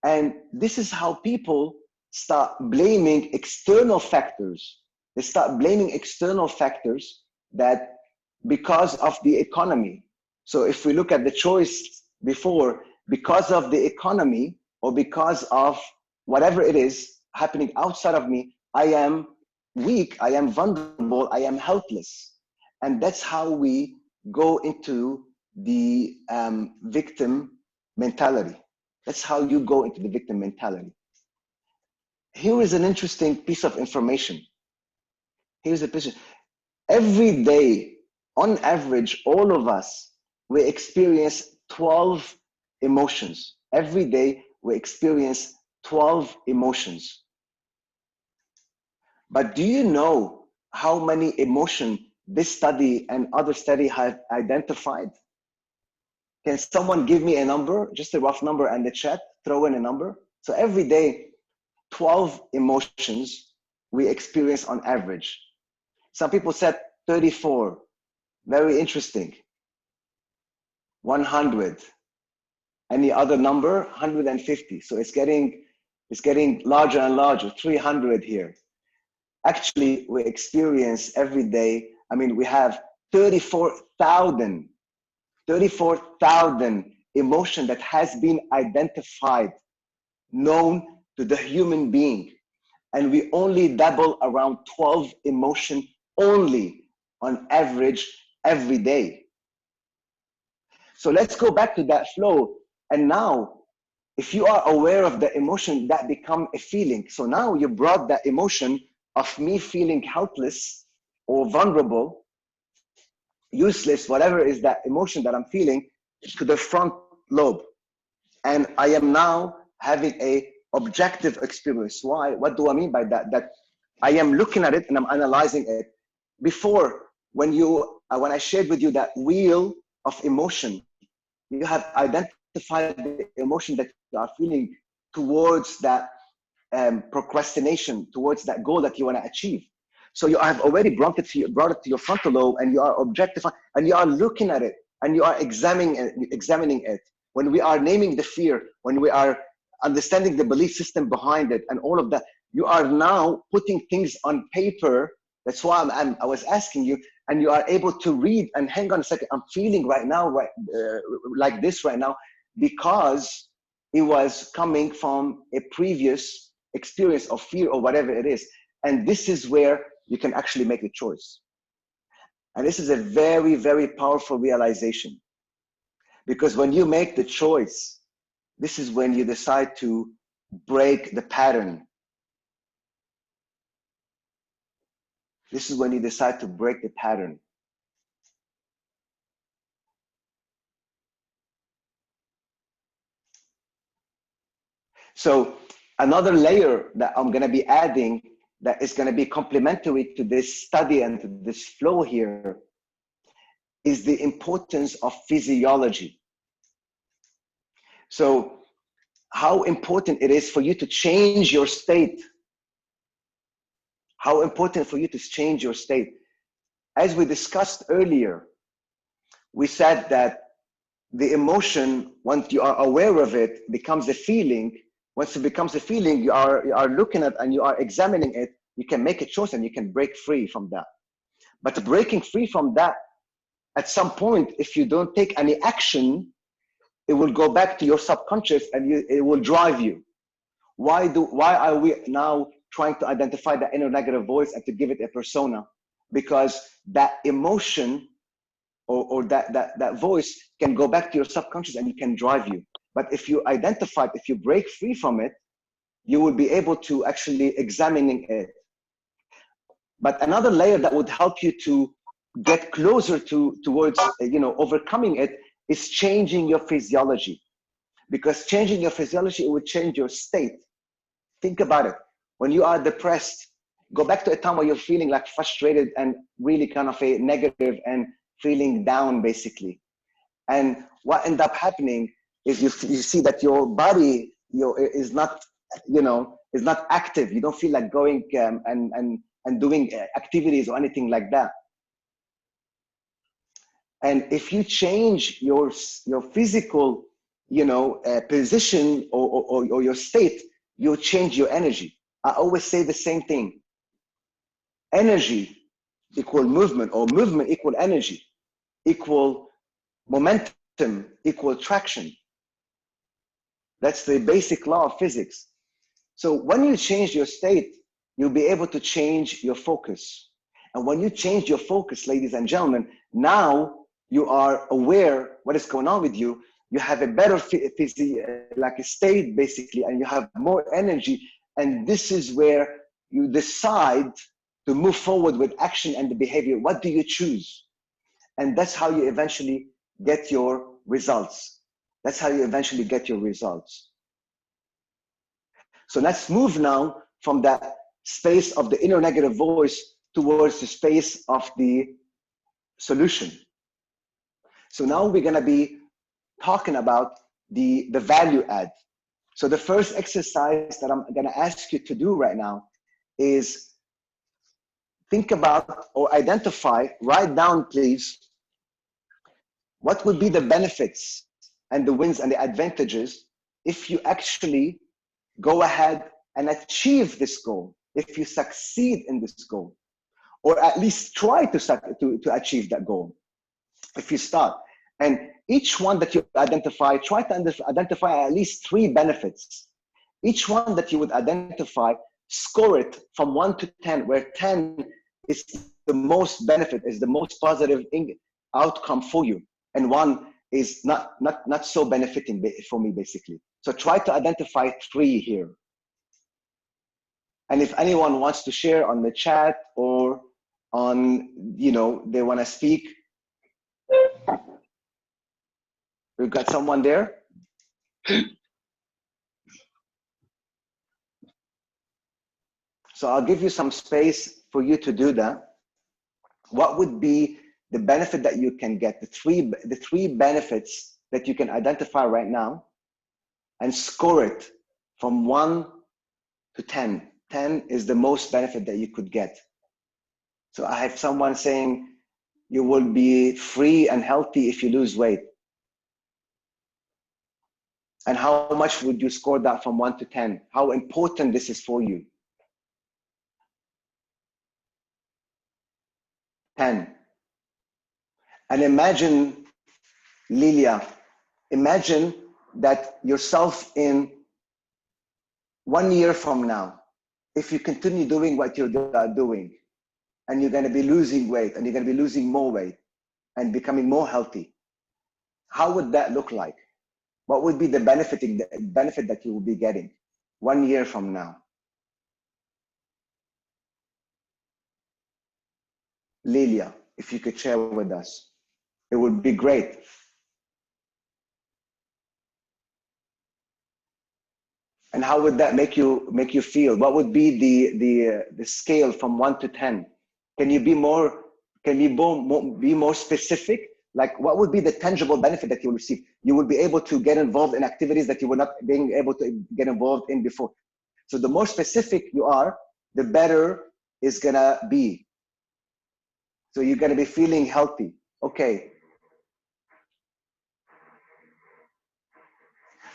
And this is how people start blaming external factors. They start blaming external factors that because of the economy. So if we look at the choice before, because of the economy or because of whatever it is happening outside of me, I am weak, I am vulnerable, I am helpless. And that's how we go into the victim mentality. That's how you go into the victim mentality. Here is an interesting piece of information. Here's a picture. Every day, on average, all of us, we experience 12 emotions. Every day, we experience 12 emotions. But do you know how many emotions this study and other study have identified? Can someone give me a number, just a rough number in the chat, throw in a number? So every day, 12 emotions we experience on average. Some people said 34, very interesting. 100, any other number? 150, so it's getting larger and larger, 300 here. Actually, we experience every day, I mean, we have 34,000 emotion that has been identified, known to the human being. And we only dabble around 12 emotion only on average every day. So let's go back to that flow. And now, if you are aware of the emotion, that become a feeling. So now you brought that emotion of me feeling helpless or vulnerable, useless, whatever is that emotion that I'm feeling, to the front lobe. And I am now having a objective experience. Why? What do I mean by that? That I am looking at it and I'm analyzing it. Before, when I shared with you that wheel of emotion, you have identified the emotion that you are feeling towards that procrastination, towards that goal that you want to achieve. So you have already brought it to your frontal lobe, and you are objectifying, and you are looking at it, and you are examining it. When we are naming the fear, when we are understanding the belief system behind it, and all of that, you are now putting things on paper. That's why I was asking you, and you are able to read. And hang on a second, I'm feeling right now, like this right now, because it was coming from a previous experience of fear or whatever it is. And this is where you can actually make a choice. And this is a very, very powerful realization. Because when you make the choice, this is when you decide to break the pattern. This is when you decide to break the pattern. So another layer that I'm going to be adding that is going to be complementary to this study and to this flow here is the importance of physiology. So how important it is for you to change your state How important for you to change your state. As we discussed earlier, we said that the emotion, once you are aware of it, becomes a feeling. Once it becomes a feeling, you are looking at and you are examining it, you can make a choice and you can break free from that. But breaking free from that, at some point, if you don't take any action, it will go back to your subconscious and it will drive you. Why are we now trying to identify the inner negative voice and to give it a persona? Because that emotion or that voice can go back to your subconscious and it can drive you. But if you identify it, if you break free from it, you will be able to actually examining it. But another layer that would help you to get closer towards overcoming it is changing your physiology. Because changing your physiology, it will change your state. Think about it. When you are depressed, go back to a time where you're feeling like frustrated and really kind of a negative and feeling down basically. And what ends up happening is you see that your body is not active. You don't feel like going and doing activities or anything like that. And if you change your physical position or your state, you'll change your energy. I always say the same thing. Energy equal movement, or movement equal energy, equal momentum, equal traction. That's the basic law of physics. So when you change your state, you'll be able to change your focus. And when you change your focus, ladies and gentlemen, now you are aware what is going on with you. You have a better like a state basically, and you have more energy. And this is where you decide to move forward with action and the behavior. What do you choose? And that's how you eventually get your results. That's how you eventually get your results. So let's move now from that space of the inner negative voice towards the space of the solution. So now we're going to be talking about the value add. So the first exercise that I'm going to ask you to do right now is think about or identify, write down please, what would be the benefits and the wins and the advantages if you actually go ahead and achieve this goal, if you succeed in this goal, or at least try to achieve that goal. If you start, and each one that you identify, try to identify at least 3 benefits. Each one that you would identify, score it from 1 to 10, where 10 is the most benefit, is the most positive outcome for you, and 1 is not so benefiting for me basically. So try to identify 3 here. And if anyone wants to share on the chat or on, they want to speak. We've got someone there. So I'll give you some space for you to do that. What would be the benefit that you can get, the three benefits that you can identify right now, and score it from 1 to 10. 10 is the most benefit that you could get. So I have someone saying you will be free and healthy if you lose weight. And how much would you score that from 1 to 10? How important this is for you? 10. And imagine, Lilia, imagine that yourself in 1 year from now, if you continue doing what you're doing, and you're going to be losing weight, and you're going to be losing more weight, and becoming more healthy, how would that look like? What would be the benefit that you will be getting 1 year from now? Lilia, if you could share with us, it would be great. And how would that make you feel? What would be the scale from 1 to 10? Can you be more specific? Like, what would be the tangible benefit that you will receive? You will be able to get involved in activities that you were not being able to get involved in before. So the more specific you are, the better is gonna be. So you're gonna be feeling healthy. Okay.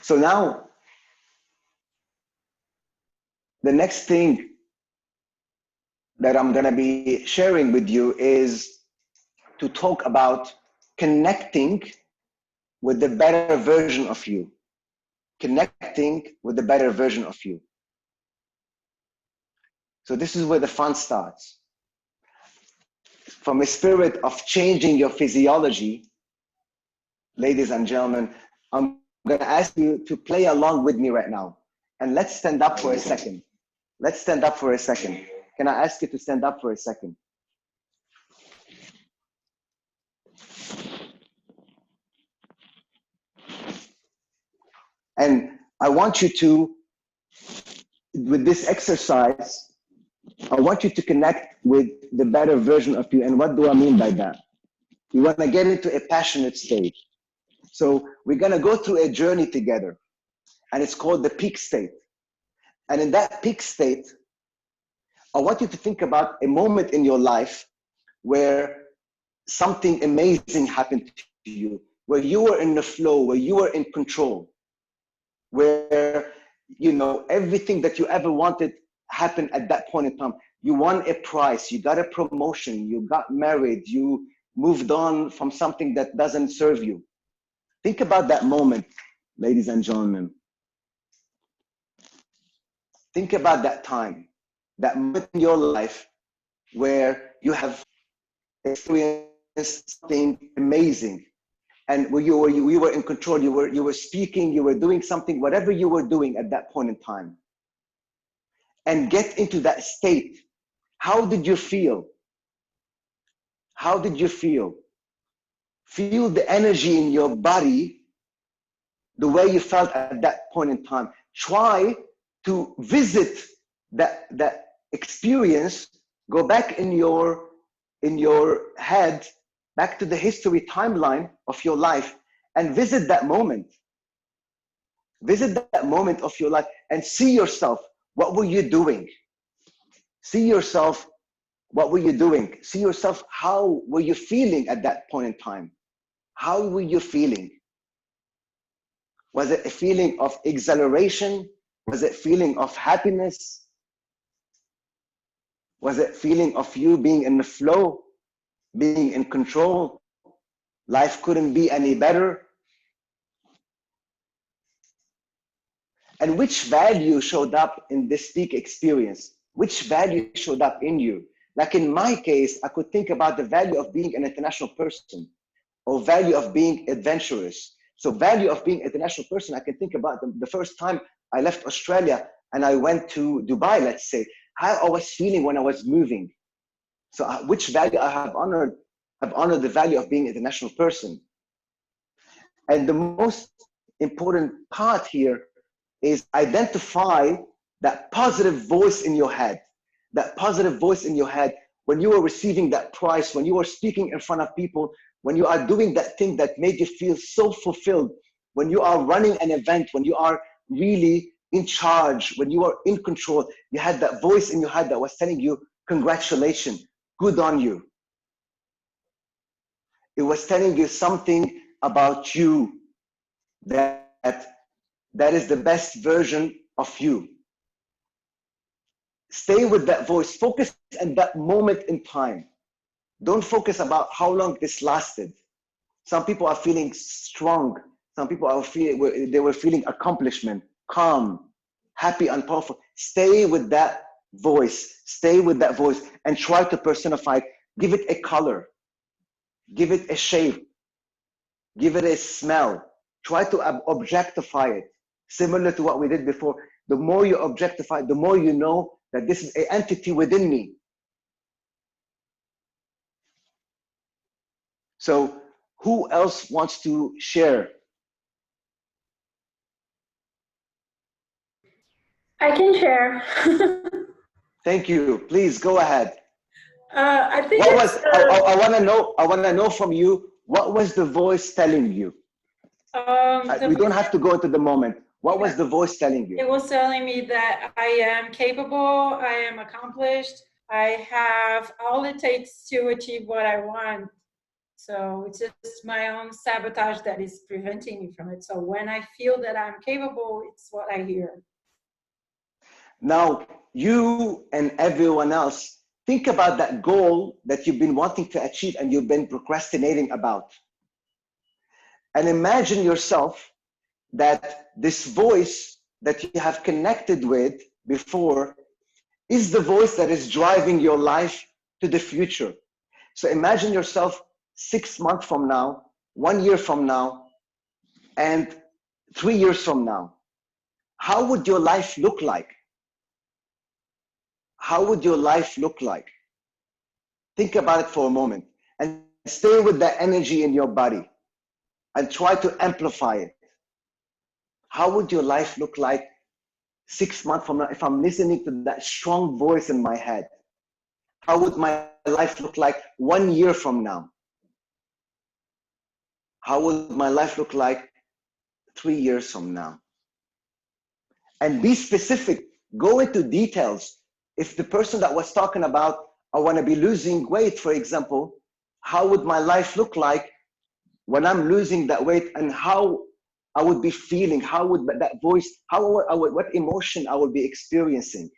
So now, the next thing that I'm gonna be sharing with you is to talk about connecting with the better version of you. Connecting with the better version of you. So this is where the fun starts. From a spirit of changing your physiology, ladies and gentlemen, I'm gonna ask you to play along with me right now. And let's stand up for a second. Let's stand up for a second. Can I ask you to stand up for a second? And I want you to, with this exercise, I want you to connect with the better version of you. And what do I mean by that? You want to get into a passionate state. So we're going to go through a journey together, and it's called the peak state. And in that peak state, I want you to think about a moment in your life where something amazing happened to you, where you were in the flow, where you were in control, where, you know, everything that you ever wanted happened at that point in time. You won a prize, you got a promotion, you got married, you moved on from something that doesn't serve you. Think about that moment, ladies and gentlemen. Think about that time, that moment in your life where you have experienced something amazing, and where you were in control, you were speaking, you were doing something, whatever you were doing at that point in time. And get into that state. How did you feel? How did you feel? Feel the energy in your body the way you felt at that point in time. Try to visit that experience. Go back in your head, back to the history timeline of your life, and visit that moment. Visit that moment of your life and see yourself. What were you doing? See yourself. What were you doing? See yourself. How were you feeling at that point in time? How were you feeling? Was it a feeling of exhilaration? Was it a feeling of happiness? Was it a feeling of you being in the flow, being in control? Life couldn't be any better? And which value showed up in this peak experience? Which value showed up in you? Like in my case, I could think about the value of being an international person, or value of being adventurous. So value of being an international person, I can think about the first time I left Australia and I went to Dubai, let's say, how I was feeling when I was moving. So which value I have honored the value of being an international person. And the most important part here is identify that positive voice in your head. That positive voice in your head when you are receiving that prize, when you are speaking in front of people, when you are doing that thing that made you feel so fulfilled, when you are running an event, when you are really in charge, when you are in control, you had that voice in your head that was telling you, congratulations, good on you. It was telling you something about you, that is the best version of you. Stay with that voice. Focus on that moment in time. Don't focus about how long this lasted. Some people are feeling strong. Some people are feeling, they were feeling accomplishment, calm, happy, and powerful. Stay with that voice. Stay with that voice and try to personify it. Give it a color. Give it a shape. Give it a smell. Try to objectify it. Similar to what we did before. The more you objectify, the more you know that this is an entity within me. So who else wants to share? I can share. Thank you. Please go ahead. I think what was I want to know from you, what was the voice telling you? We don't have to go into the moment. What was the voice telling you? It was telling me that I am capable, I am accomplished, I have all it takes to achieve what I want. So it's just my own sabotage that is preventing me from it. So when I feel that I'm capable, it's what I hear. Now, you and everyone else, think about that goal that you've been wanting to achieve and you've been procrastinating about. And imagine yourself that this voice that you have connected with before is the voice that is driving your life to the future. So imagine yourself 6 months from now, 1 year from now, and 3 years from now. How would your life look like? How would your life look like? Think about it for a moment and stay with that energy in your body and try to amplify it. How would your life look like 6 months from now if I'm listening to that strong voice in my head? How would my life look like 1 year from now? How would my life look like 3 years from now? And be specific, go into details. If the person that was talking about, I want to be losing weight, for example, how would my life look like when I'm losing that weight, and how I would be feeling? How would that voice, what emotion I would be experiencing?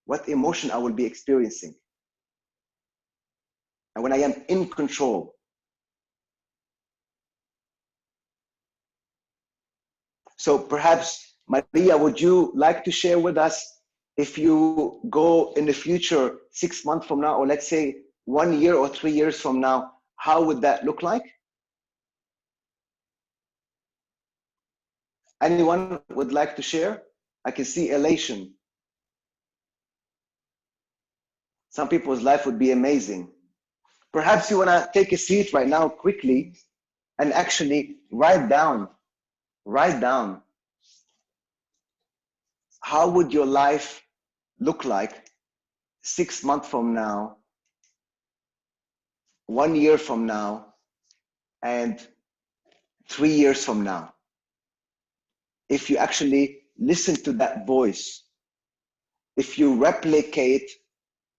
What emotion I will be experiencing? And when I am in control. So perhaps, Maria, would you like to share with us, if you go in the future 6 months from now, or let's say 1 year or 3 years from now, how would that look like? Anyone would like to share? I can see elation. Some people's life would be amazing. Perhaps you want to take a seat right now quickly and actually write down how would your life look like 6 months from now, 1 year from now, and 3 years from now. If you actually listen to that voice, if you replicate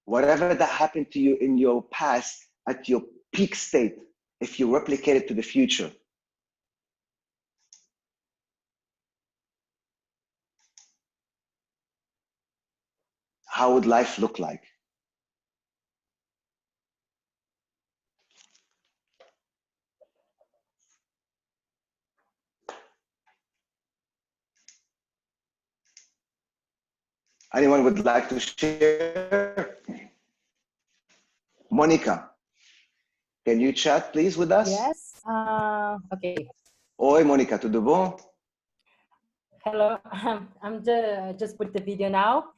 whatever that happened to you in your past at your peak state, if you replicate it to the future. How would life look like? Anyone would like to share? Monica, can you chat please with us? Yes, okay. Oi, Monica, tudo bom? Hello, I'm just put the video now.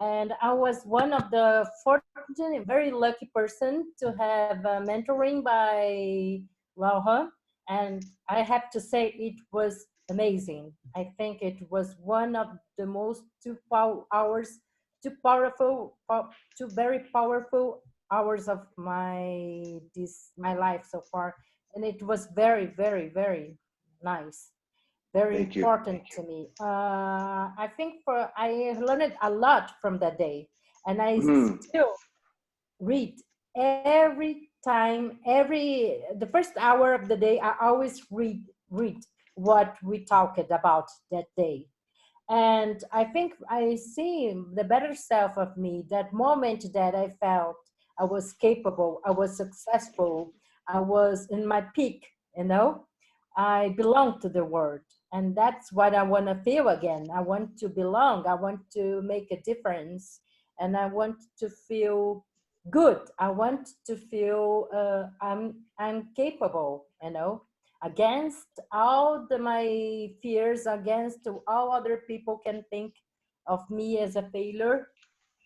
And I was one of the fortunate, very lucky person to have mentoring by Laura. And I have to say it was amazing. I think it was one of the most two very powerful hours of my life so far. And it was very, very, very nice. Very important to me. I think I learned a lot from that day, and I still read every time, the first hour of the day. I always read what we talked about that day, and I think I see the better self of me. That moment that I felt I was capable, I was successful, I was in my peak. You know, I belong to the world. And that's what I want to feel again. I want to belong. I want to make a difference. And I want to feel good. I want to feel I'm capable, you know, against all my fears, against all other people can think of me as a failure.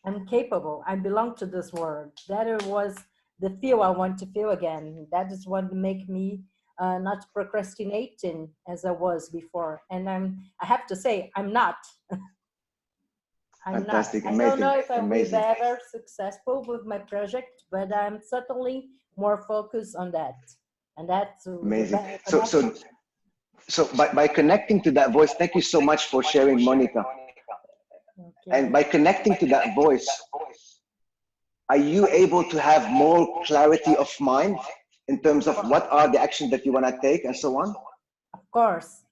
I'm capable. I belong to this world. That was the feel I want to feel again. That is what make me not procrastinating as I was before. And I have to say, I'm not. Fantastic, not. amazing. I don't know if I will be amazing. ever successful with my project, but I'm certainly more focused on that. And that's amazing. So by connecting to that voice, thank you so much for sharing, Monica. Okay. And by connecting to that voice, are you able to have more clarity of mind in terms of what are the actions that you want to take and so on? Of course,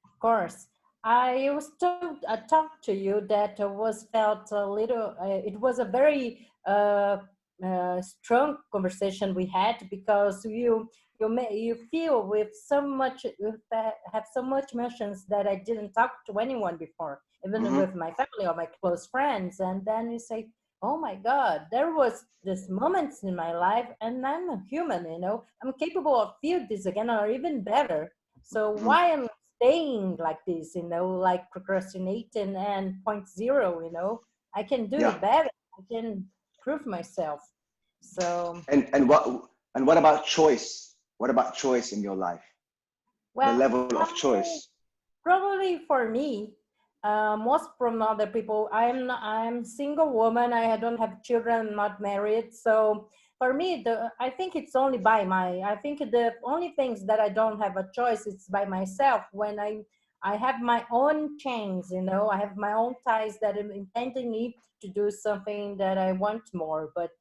of course. I was to talk to you that was felt a little, it was a very strong conversation we had, because you feel with so much, have so much emotions that I didn't talk to anyone before, even with my family or my close friends. And then you say, oh my God, there was this moments in my life, and I'm a human, you know, I'm capable of feel this again or even better. So why am I staying like this, you know, like procrastinating and 0.0, you know? I can do it better. I can prove myself. So and what about choice? What about choice in your life? Well, the level of choice. Probably for me, most from other people, I'm single woman. I don't have children, not married. So for me, I think it's only by I think the only things that I don't have a choice, it's by myself. When I have my own chains, you know, I have my own ties that are impending me to do something that I want more. But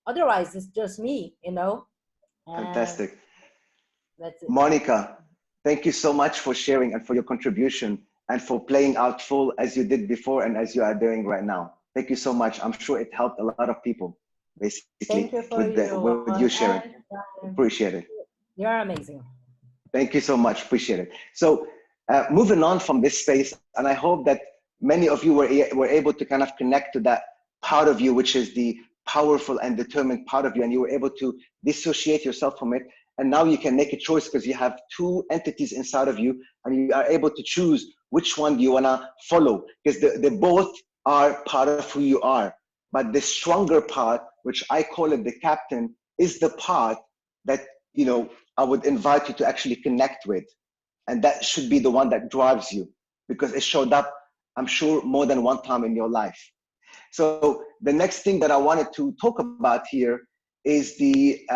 otherwise, it's just me, you know. Fantastic. That's it. Monica, thank you so much for sharing and for your contribution and for playing out full as you did before and as you are doing right now. Thank you so much. I'm sure it helped a lot of people, basically, with you sharing. Appreciate it. You're amazing. Thank you so much. Appreciate it. So moving on from this space, and I hope that many of you were able to kind of connect to that part of you, which is the powerful and determined part of you, and you were able to dissociate yourself from it. And now you can make a choice because you have two entities inside of you, and you are able to choose which one you want to follow, because they both are part of who you are. But the stronger part, which I call it the captain, is the part that, you know, I would invite you to actually connect with. And that should be the one that drives you, because it showed up, I'm sure, more than one time in your life. So the next thing that I wanted to talk about here is the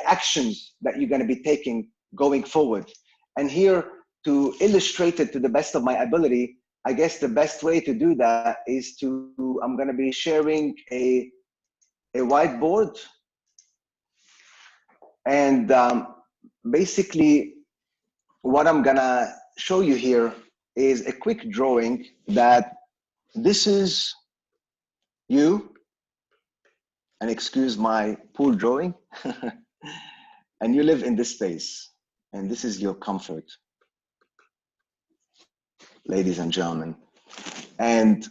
actions that you're going to be taking going forward. And here, to illustrate it to the best of my ability, I guess the best way to do that is I'm going to be sharing a whiteboard. And basically, what I'm going to show you here is a quick drawing that this is you. And excuse my poor drawing, and you live in this space, and this is your comfort, ladies and gentlemen. And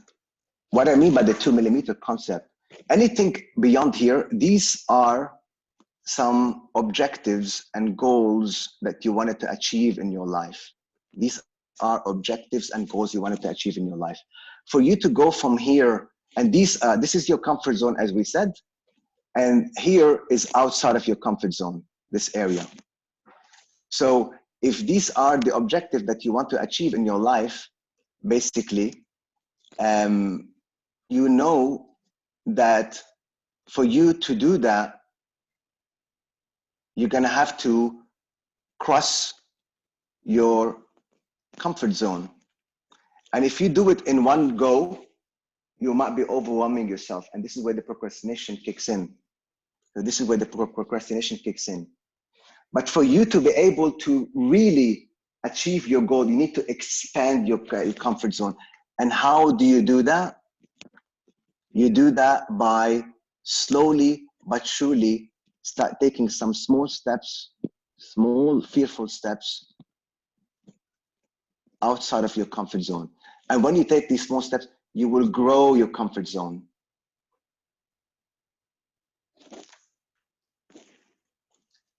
what I mean by the 2 millimeter concept, anything beyond here, these are some objectives and goals that you wanted to achieve in your life. These are objectives and goals you wanted to achieve in your life. For you to go from here, and this is your comfort zone, as we said, and here is outside of your comfort zone, this area. So if these are the objectives that you want to achieve in your life, basically, you know that for you to do that, you're gonna have to cross your comfort zone. And if you do it in one go, you might be overwhelming yourself. And this is where the procrastination kicks in. So this is where the procrastination kicks in. But for you to be able to really achieve your goal, you need to expand your comfort zone. And how do you do that? You do that by slowly but surely start taking some small steps, small fearful steps outside of your comfort zone. And when you take these small steps, you will grow your comfort zone.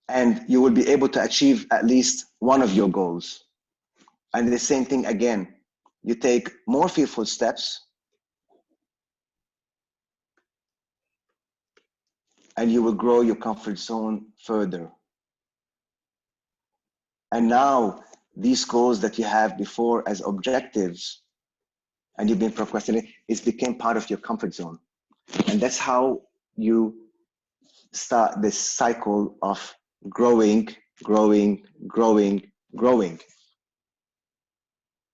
And you will be able to achieve at least one of your goals. And the same thing again, you take more fearful steps and you will grow your comfort zone further. And now these goals that you have before as objectives and you've been procrastinating, it became part of your comfort zone. And that's how you start this cycle of growing.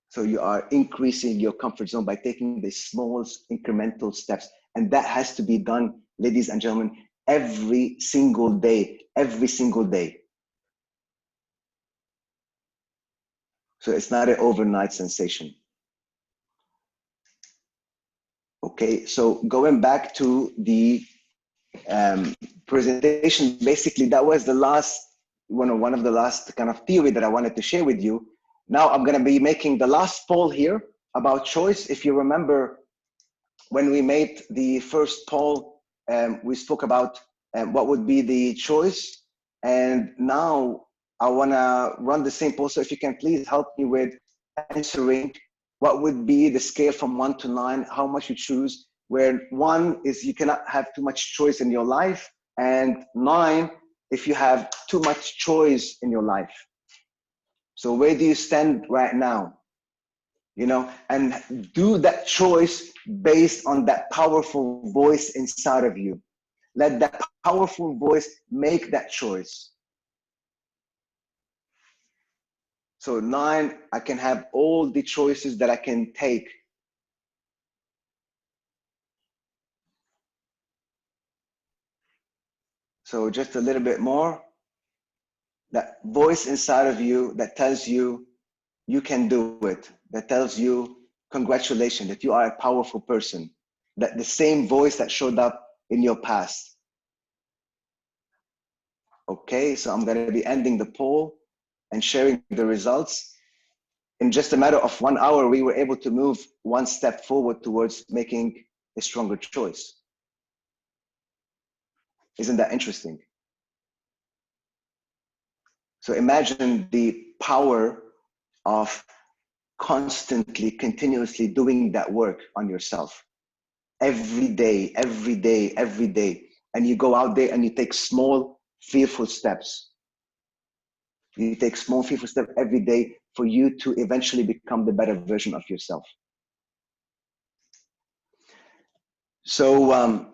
So you are increasing your comfort zone by taking the small incremental steps. And that has to be done ladies and gentlemen, every single day, every single day. So it's not an overnight sensation. Okay, so going back to the presentation, basically that was the last, one of the last kind of theory that I wanted to share with you. Now I'm going to be making the last poll here about choice. If you remember, when we made the first poll, we spoke about what would be the choice. And now I want to run the same poll. So if you can please help me with answering what would be the scale from 1 to 9, how much you choose, where 1 is you cannot have too much choice in your life, and 9 if you have too much choice in your life. So where do you stand right now? You know, and do that choice based on that powerful voice inside of you. Let that powerful voice make that choice. So 9, I can have all the choices that I can take. So just a little bit more. That voice inside of you that tells you you can do it, that tells you congratulations, that you are a powerful person, that the same voice that showed up in your past. Okay, so I'm going to be ending the poll and sharing the results. In just a matter of 1 hour, we were able to move 1 step forward towards making a stronger choice. Isn't that interesting? So imagine the power of constantly, continuously doing that work on yourself. Every day, every day, every day. And you go out there and you take small, fearful steps. You take small, fearful steps every day for you to eventually become the better version of yourself. So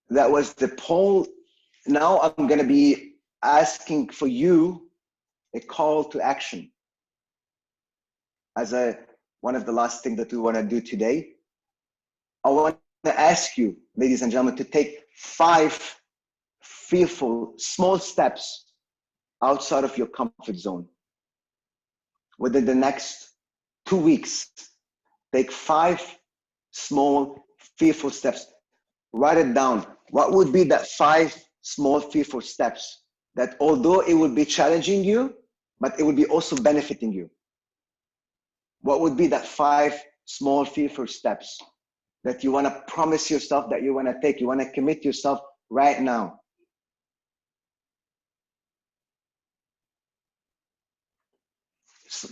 that was the poll. Now I'm going to be asking for you a call to action. As one of the last things that we want to do today, I want to ask you, ladies and gentlemen, to take 5 fearful, small steps outside of your comfort zone. Within the next 2 weeks, take 5 small, fearful steps. Write it down. What would be that 5 small, fearful steps that, although it would be challenging you, but it would be also benefiting you? What would be that 5 small, fearful steps that you want to promise yourself that you want to take, you want to commit yourself right now?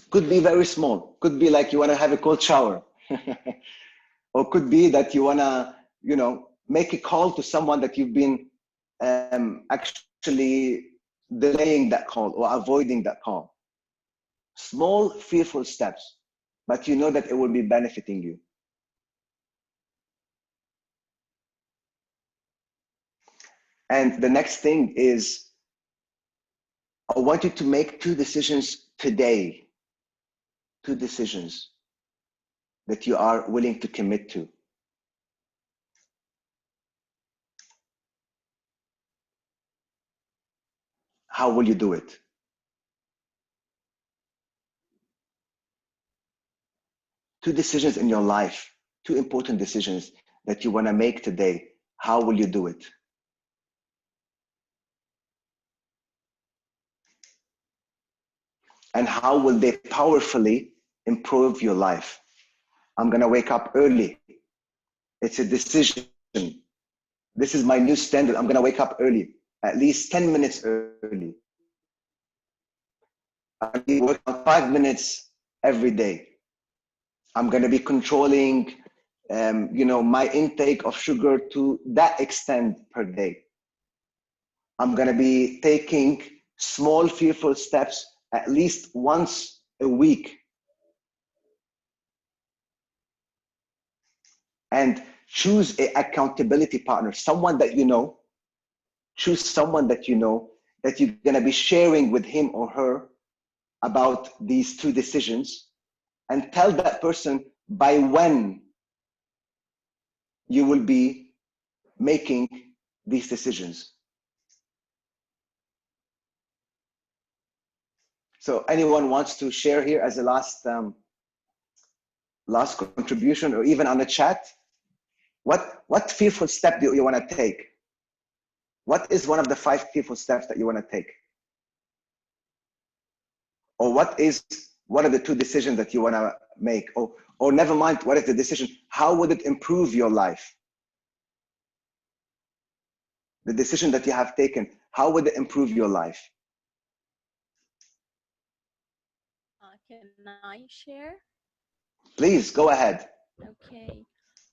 Could be very small. Could be like you want to have a cold shower. Or could be that you want to, you know, make a call to someone that you've been actually delaying that call or avoiding that call. Small, fearful steps, but you know that it will be benefiting you. And the next thing is, I want you to make 2 decisions today. 2 decisions that you are willing to commit to. How will you do it? Two decisions in your life, 2 important decisions that you want to make today. How will you do it? And how will they powerfully improve your life? I'm going to wake up early. It's a decision. This is my new standard. I'm going to wake up early, at least 10 minutes early. I need to work on 5 minutes every day. I'm going to be controlling, my intake of sugar to that extent per day. I'm going to be taking small, fearful steps at least once a week. And choose an accountability partner, someone that you know. Choose someone that you know that you're going to be sharing with him or her about these 2 decisions, and tell that person by when you will be making these decisions. So anyone wants to share here as a last contribution, or even on the chat? What fearful step do you want to take? What is one of the 5 fearful steps that you want to take? Or what are the 2 decisions that you want to make? Or never mind, what is the decision? How would it improve your life? The decision that you have taken, how would it improve your life? Can I share? Please, go ahead. Okay.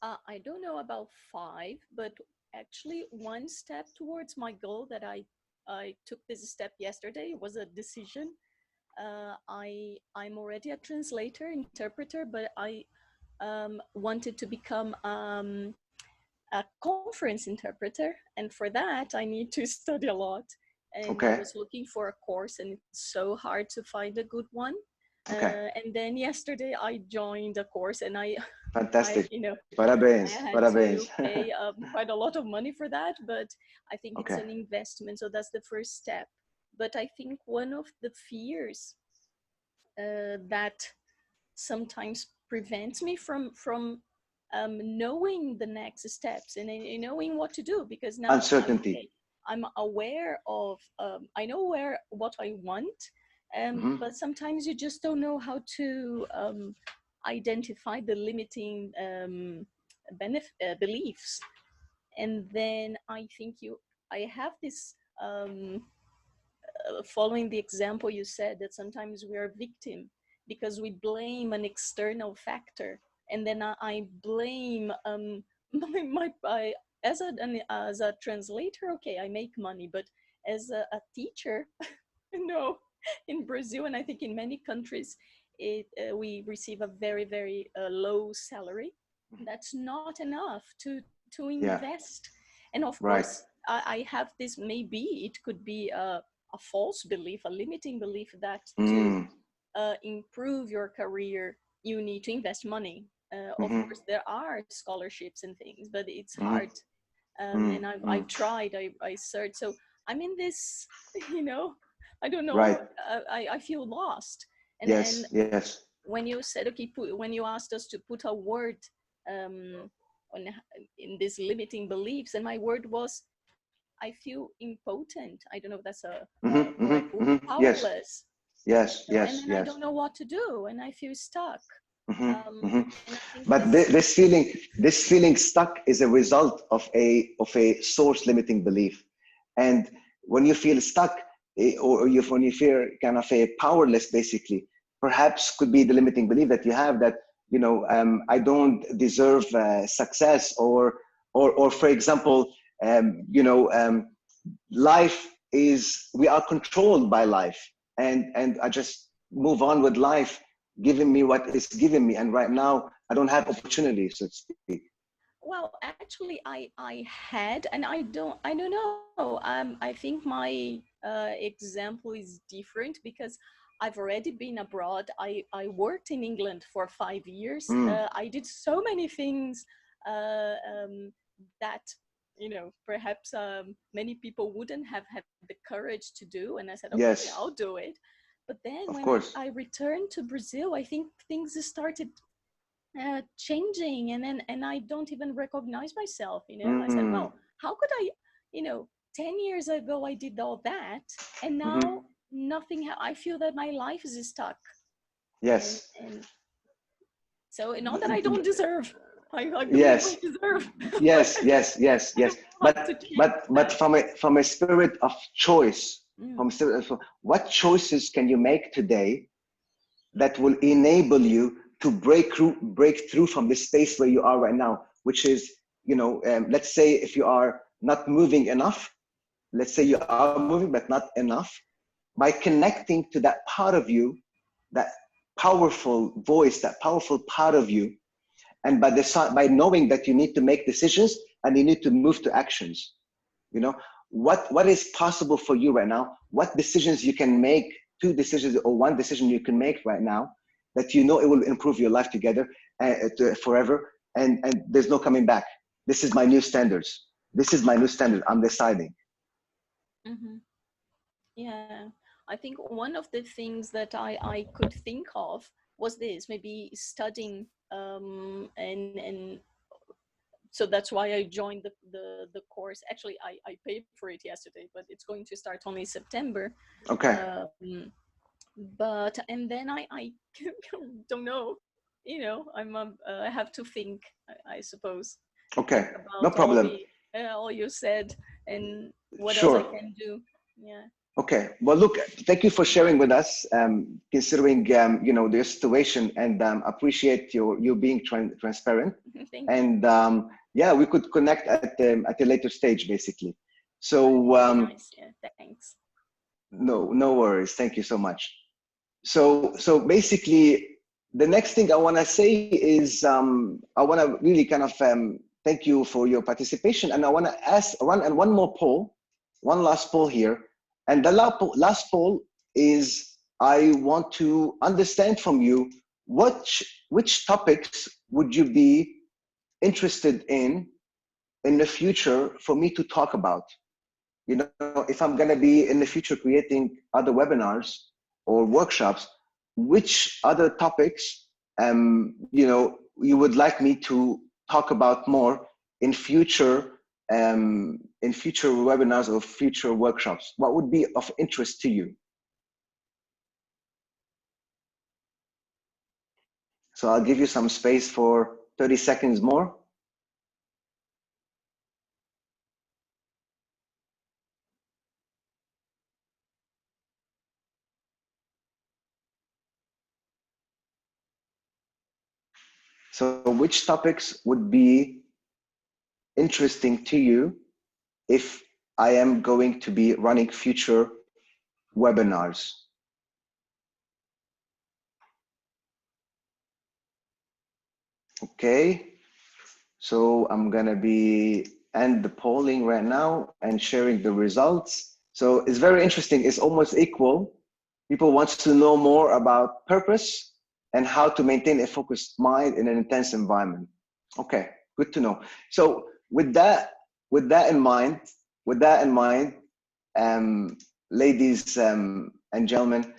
I don't know about 5, but actually 1 step towards my goal that I took this step yesterday was a decision. I'm already a translator, interpreter, but I wanted to become a conference interpreter. And for that, I need to study a lot. And I was looking for a course, and it's so hard to find a good one. And then yesterday I joined a course, and fantastic. I had to pay quite a lot of money for that, but I think it's an investment. So that's the first step. But I think one of the fears that sometimes prevents me from knowing the next steps and knowing what to do, because now uncertainty. I'm aware of, I know what I want, but sometimes you just don't know how to identify the limiting beliefs. And then I think I have this, following the example you said, that sometimes we are a victim because we blame an external factor. And then I blame as a translator, okay, I make money, but as a teacher, no, in Brazil, and I think in many countries, we receive a very, very low salary. That's not enough to invest. And of course, I have this, maybe it could be a false belief, a limiting belief that to improve your career, you need to invest money. Of course, there are scholarships and things, but it's hard. And I've tried, I searched. So I'm in this, I don't know. Right. I feel lost. And, yes. When you said, okay, when you asked us to put a word in these limiting beliefs, and my word was, I feel impotent. I don't know if that's powerless. Yes. And I don't know what to do, and I feel stuck. But this feeling stuck is a result of a source limiting belief. And when you feel stuck, or when you feel kind of powerless, basically, perhaps could be the limiting belief that you have that, I don't deserve success, or for example, life is, we are controlled by life, and I just move on with life giving me what is giving me, and right now I don't have opportunities, so to speak. Well, actually, I had, and I don't know. I think my example is different because I've already been abroad. I worked in England for 5 years. I did so many things that, perhaps many people wouldn't have had the courage to do. And I said, okay, I'll do it. But then when I returned to Brazil, I think things started changing, and I don't even recognize myself. I said, well, how could I, 10 years ago I did all that, and now nothing. I feel that my life is stuck. Yes. And so, not that I don't deserve. I yes. I deserve. yes. But from a spirit of choice, what choices can you make today that will enable you to break through from the space where you are right now, which is, let's say if you are not moving enough, let's say you are moving but not enough, by connecting to that part of you, that powerful voice, that powerful part of you, and by knowing that you need to make decisions and you need to move to actions. What is possible for you right now? What decisions you can make, 2 decisions or 1 decision you can make right now that it will improve your life together forever, and there's no coming back. This is my new standards. this is my new standard. I'm deciding. Mm-hmm. Yeah, I think one of the things that I could think of was this, maybe studying, and so that's why I joined the course. Actually, I paid for it yesterday, but it's going to start only September. Okay. But and then I don't know, you know, I have to think, I suppose. Okay, about no problem. All you said and what Sure. else I can do. Yeah. Okay. Well, look, thank you for sharing with us, considering you know, the situation, and appreciate you being transparent. Thank and yeah, we could connect at a later stage, basically. So nice. Yeah, thanks. No worries. Thank you so much. So basically, the next thing I want to say is I want to really kind of thank you for your participation, and I want to ask one more poll, one last poll here. And the last poll is, I want to understand from you which topics would you be interested in the future for me to talk about. You know, if I'm going to be in the future creating other webinars or workshops, which other topics you know, you would like me to talk about more in future webinars or future workshops? What would be of interest to you? So I'll give you some space for 30 seconds more. So which topics would be interesting to you if I am going to be running future webinars? Okay, so I'm gonna end the polling right now and sharing the results. So it's very interesting, it's almost equal. People want to know more about purpose and how to maintain a focused mind in an intense environment. Okay, good to know. So with that in mind, ladies and gentlemen,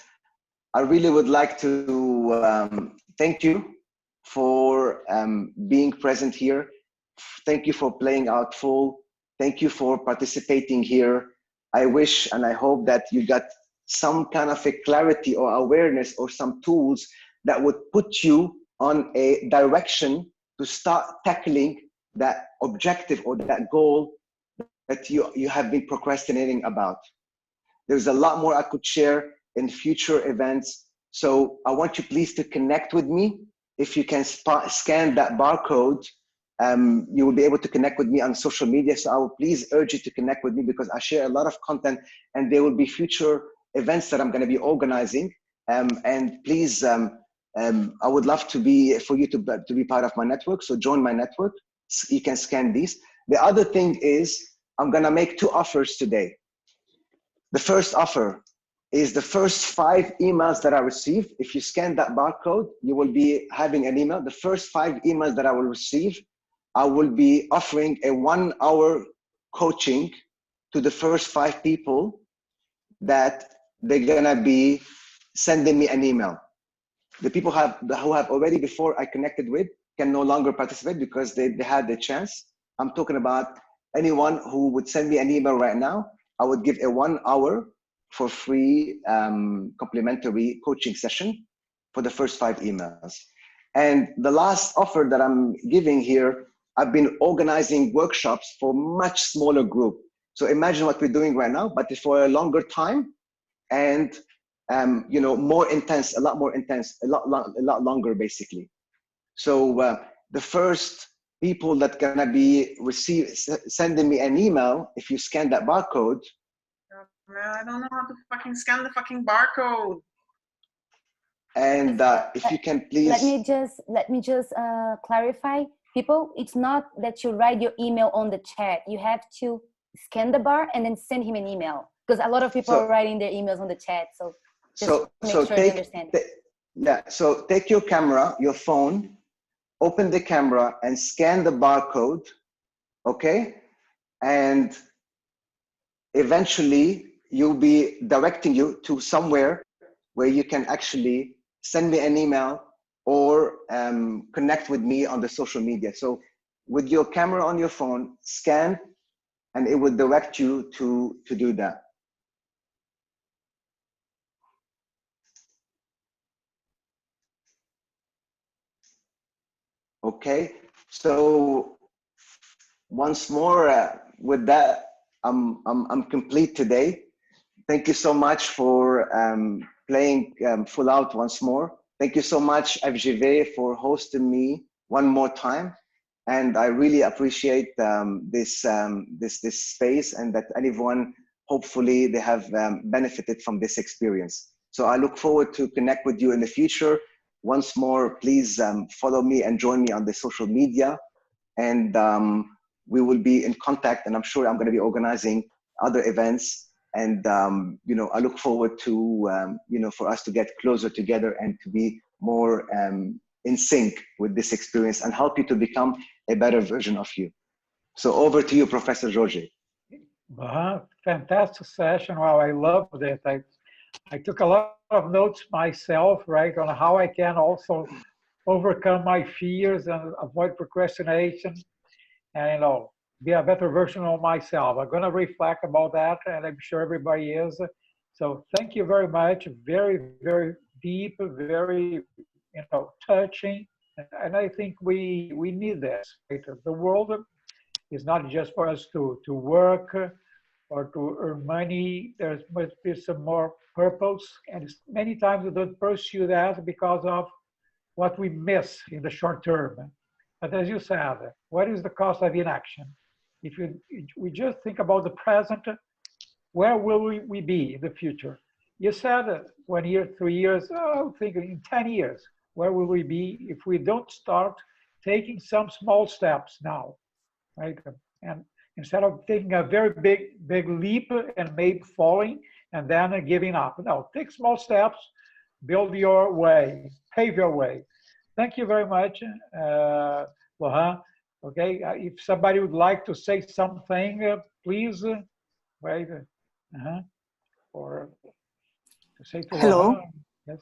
I really would like to thank you for being present here. Thank you for playing out full. Thank you for participating here. I wish and I hope that you got some kind of a clarity or awareness or some tools that would put you on a direction to start tackling that objective or that goal that you have been procrastinating about. There's a lot more I could share in future events. So I want you please to connect with me. If you can scan that barcode, you will be able to connect with me on social media. So I will please urge you to connect with me, because I share a lot of content and there will be future events that I'm going to be organizing. And please, I would love for you to be part of my network. So join my network. You can scan these. The other thing is, I'm going to make 2 offers today. The first offer is the first 5 emails that I receive. If you scan that barcode, you will be having an email. The first 5 emails that I will receive, I will be offering a 1-hour coaching to the first 5 people that they're gonna be sending me an email. The people who have already before I connected with can no longer participate because they had the chance. I'm talking about anyone who would send me an email right now. I would give a 1 hour for free complimentary coaching session for the first 5 emails. And the last offer that I'm giving here, I've been organizing workshops for much smaller group. So imagine what we're doing right now, but for a longer time and you know, more intense, a lot more intense, a lot longer basically. So the first people that gonna be sending me an email, if you scan that barcode. I don't know how to fucking scan the fucking barcode. And if you can please. Let me just clarify. People, it's not that you write your email on the chat. You have to scan the bar and then send him an email, because a lot of people are writing their emails on the chat. So just make sure you understand. Yeah, so take your camera, your phone, open the camera and scan the barcode, okay? and eventually you'll be directing you to somewhere where you can actually send me an email or connect with me on the social media. So with your camera on your phone, scan, and it will direct you to do that. Okay, so once more, with that, I'm complete today. Thank you so much for playing Full Out once more. Thank you so much, FGV, for hosting me one more time. And I really appreciate this space, and that anyone, hopefully they have benefited from this experience. So I look forward to connect with you in the future. Once more, please follow me and join me on the social media. And we will be in contact, and I'm sure I'm going to be organizing other events. And you know, I look forward to you know, for us to get closer together and to be more in sync with this experience and help you to become a better version of you. So over to you, Professor Georgi. Fantastic session. Wow, I loved it. I took a lot of notes myself, right, on how I can also overcome my fears and avoid procrastination, and, you know, be a better version of myself. I'm going to reflect about that, and I'm sure everybody is. So thank you very much. Very, very deep, very, you know, touching. And I think we need this. Right? The world is not just for us to work or to earn money. There must be some more purpose. And many times we don't pursue that because of what we miss in the short term. But as you said, what is the cost of inaction? If we just think about the present, where will we be in the future? You said 1 year, 3 years, oh, think in 10 years, where will we be if we don't start taking some small steps now, right? And instead of taking a very big leap and maybe falling and then giving up. No, take small steps, build your way, pave your way. Thank you very much, Laurent. Okay, if somebody would like to say something, please, right? Or to say to Hello. Laurent. Yes.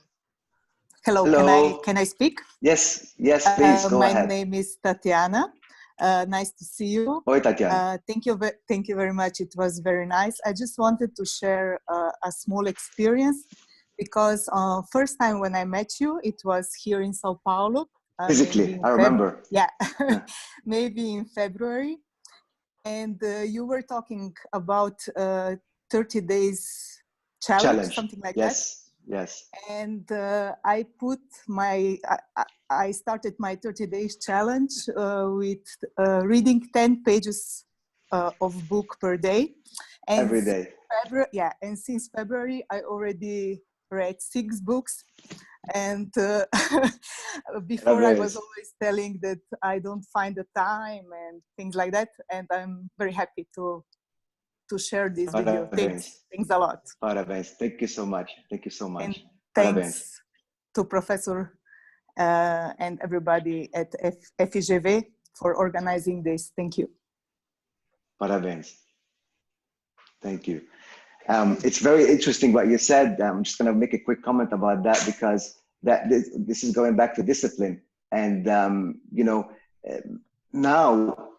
Hello. Can I speak? Yes, please go ahead. My name is Tatiana. Nice to see you. Oi, Tatiana. Thank you very much. It was very nice. I just wanted to share a small experience, because first time when I met you, it was here in Sao Paulo. Physically, I remember. Yeah, maybe in February. And you were talking about 30 days challenge, something like that. Yes. And I started my 30 days challenge with reading 10 pages of book per day. And every day. And since February, I already read 6 books. And before I was always telling that I don't find the time and things like that. And I'm very happy to share this video. Thanks a lot. Parabéns. Thank you so much. Thank you so much. And thanks to Professor and everybody at FGV for organizing this. Thank you. Parabéns. Thank you. It's very interesting what you said. I'm just going to make a quick comment about that, because this is going back to discipline. And, you know, now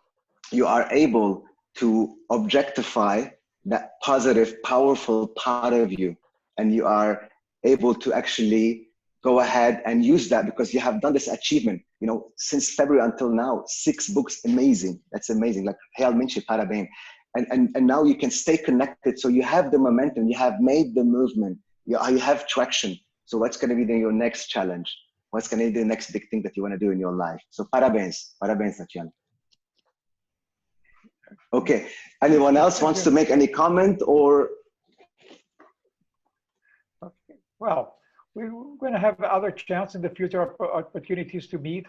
you are able to objectify that positive, powerful part of you. And you are able to actually go ahead and use that, because you have done this achievement, you know, since February until now, 6 books, amazing. That's amazing. Like, realmente parabéns. And now you can stay connected. So you have the momentum, you have made the movement, you have traction. So what's going to be your next challenge? What's going to be the next big thing that you want to do in your life? So parabéns, Tatiana. Okay, anyone else wants to make any comment or? Okay. Well, we're going to have other chance in the future opportunities to meet.